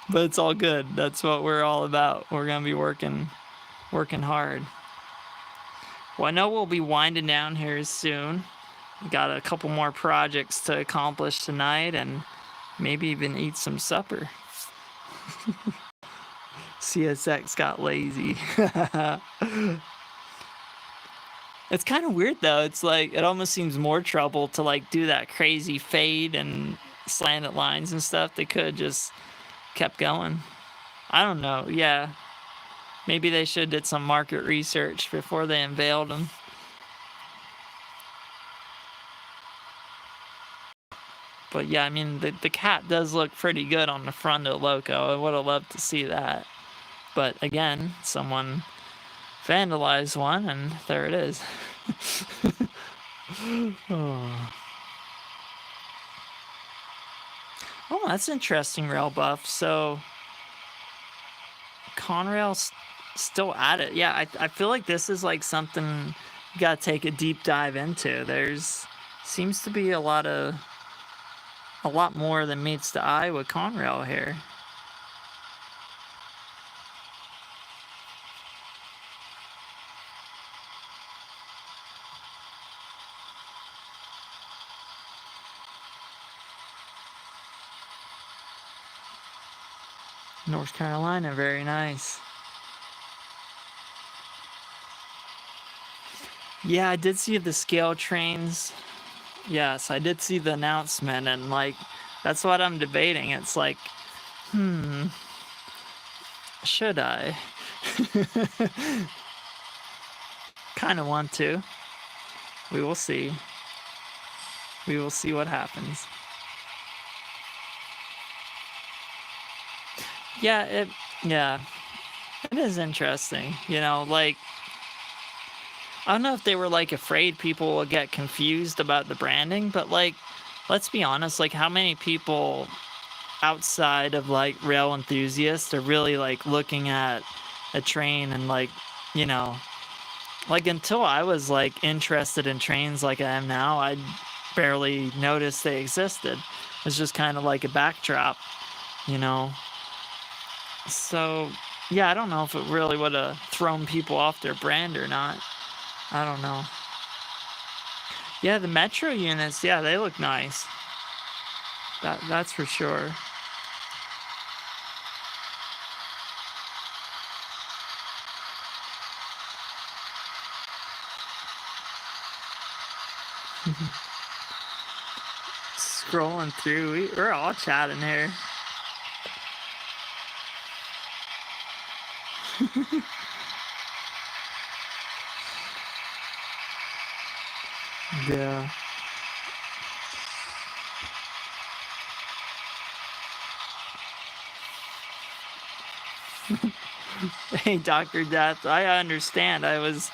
But it's all good. That's what we're all about. We're gonna be working hard. Well, I know we'll be winding down here soon. We got a couple more projects to accomplish tonight and maybe even eat some supper. CSX got lazy. It's kind of weird though. It's like it almost seems more trouble to like do that crazy fade and slanted lines and stuff. They could have just kept going. I don't know. Yeah. Maybe they should did some market research before they unveiled them. But yeah, I mean, the cat does look pretty good on the front of the Loco. I would have loved to see that. But again, someone vandalized one, and there it is. Oh, that's interesting, Rail Buff. So, Conrail's still at it. Yeah, I feel like this is like something you gotta take a deep dive into. There's seems to be a lot more than meets the eye with Conrail here. North Carolina, very nice. Yeah, I did see the scale trains. Yes, I did see the announcement, and like, that's what I'm debating. It's like, should I? Kind of want to. We will see. We will see what happens. Yeah, it is interesting. Like, I don't know if they were like afraid people would get confused about the branding, but like, let's be honest, like, how many people outside of like rail enthusiasts are really like looking at a train and like, you know, like, until I was like interested in trains like I am now, I barely noticed they existed. It's just kind of like a backdrop, you know. So yeah, I don't know if it really would have thrown people off their brand or not. I don't know. Yeah, the metro units, yeah, they look nice. That's for sure. Scrolling through, we're all chatting here. Yeah. Hey, Dr. Death, I understand. I was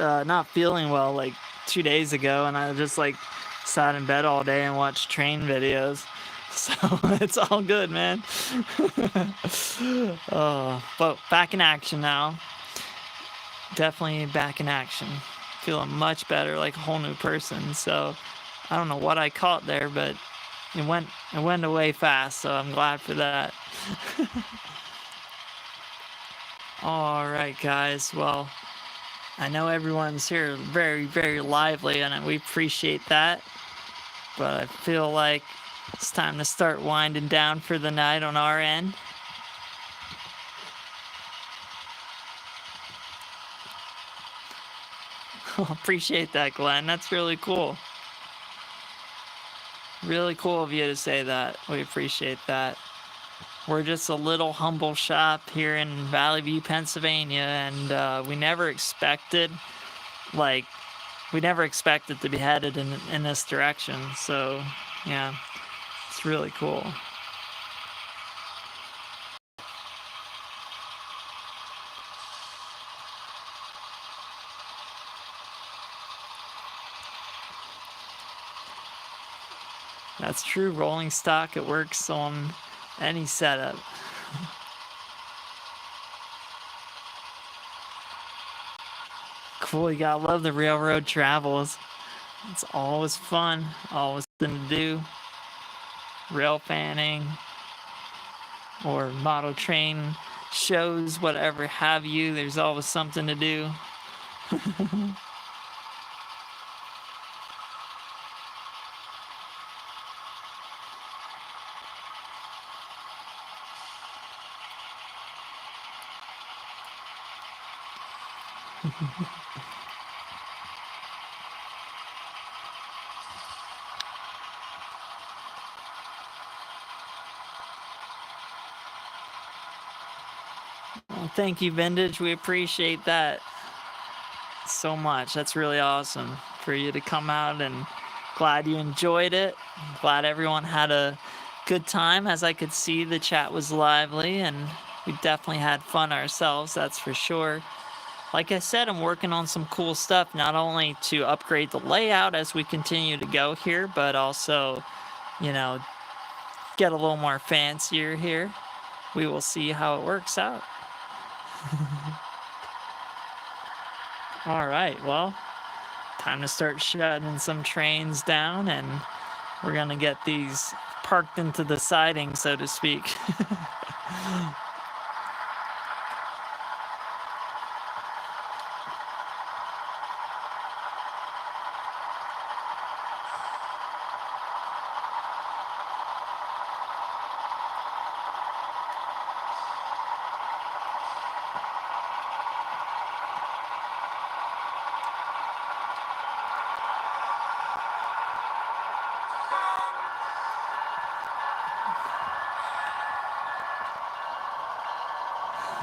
not feeling well like 2 days ago, and I just like sat in bed all day and watched train videos. So it's all good, man. But back in action now. Definitely back in action. Feeling much better, like a whole new person. So I don't know what I caught there, but it went away fast. So I'm glad for that. All right, guys. Well, I know everyone's here very, very lively, and we appreciate that. But I feel like it's time to start winding down for the night on our end. Appreciate that, Glenn. That's really cool. Really cool of you to say that. We appreciate that. We're just a little humble shop here in Valley View, Pennsylvania, and we never expected, like, to be headed in this direction. So, yeah, it's really cool. That's true. Rolling stock, it works on any setup. Cool. You gotta love the railroad travels. It's always fun. Always something to do. Rail fanning or model train shows, whatever have you. There's always something to do. Well, thank you, Vintage. We appreciate that so much. That's really awesome for you to come out, and glad you enjoyed it. Glad everyone had a good time. As I could see, the chat was lively, and we definitely had fun ourselves, that's for sure. Like I said, I'm working on some cool stuff, not only to upgrade the layout as we continue to go here, but also, you know, get a little more fancier here. We will see how it works out. All right, well, time to start shutting some trains down, and we're gonna get these parked into the siding, so to speak.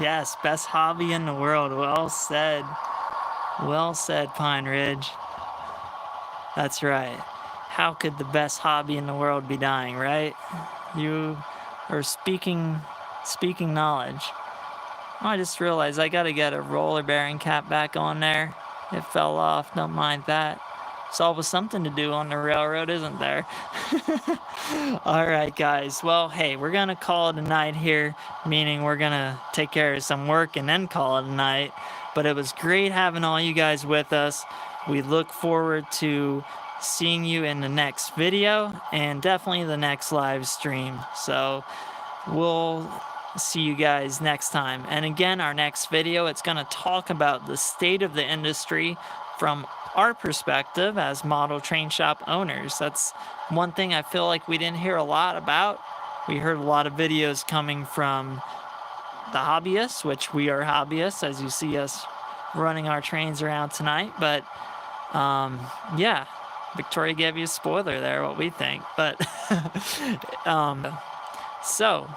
Yes, best hobby in the world. Well said. Well said, Pine Ridge. That's right. How could the best hobby in the world be dying, right? You are speaking knowledge. Oh, I just realized I gotta get a roller bearing cap back on there. It fell off, don't mind that. It's always something to do on the railroad, isn't there? Alright guys, well hey, we're gonna call it a night here, meaning we're gonna take care of some work and then call it a night. But it was great having all you guys with us. We look forward to seeing you in the next video and definitely the next live stream. So we'll see you guys next time. And again, our next video, it's going to talk about the state of the industry from our perspective as model train shop owners. That's one thing I feel like we didn't hear a lot about. We heard a lot of videos coming from the hobbyists, which we are hobbyists, as you see us running our trains around tonight. But yeah, Victoria gave you a spoiler there, what we think. But so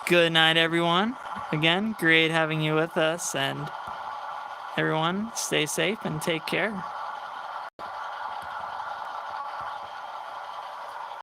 good night, everyone. Again, great having you with us, and everyone stay safe and take care.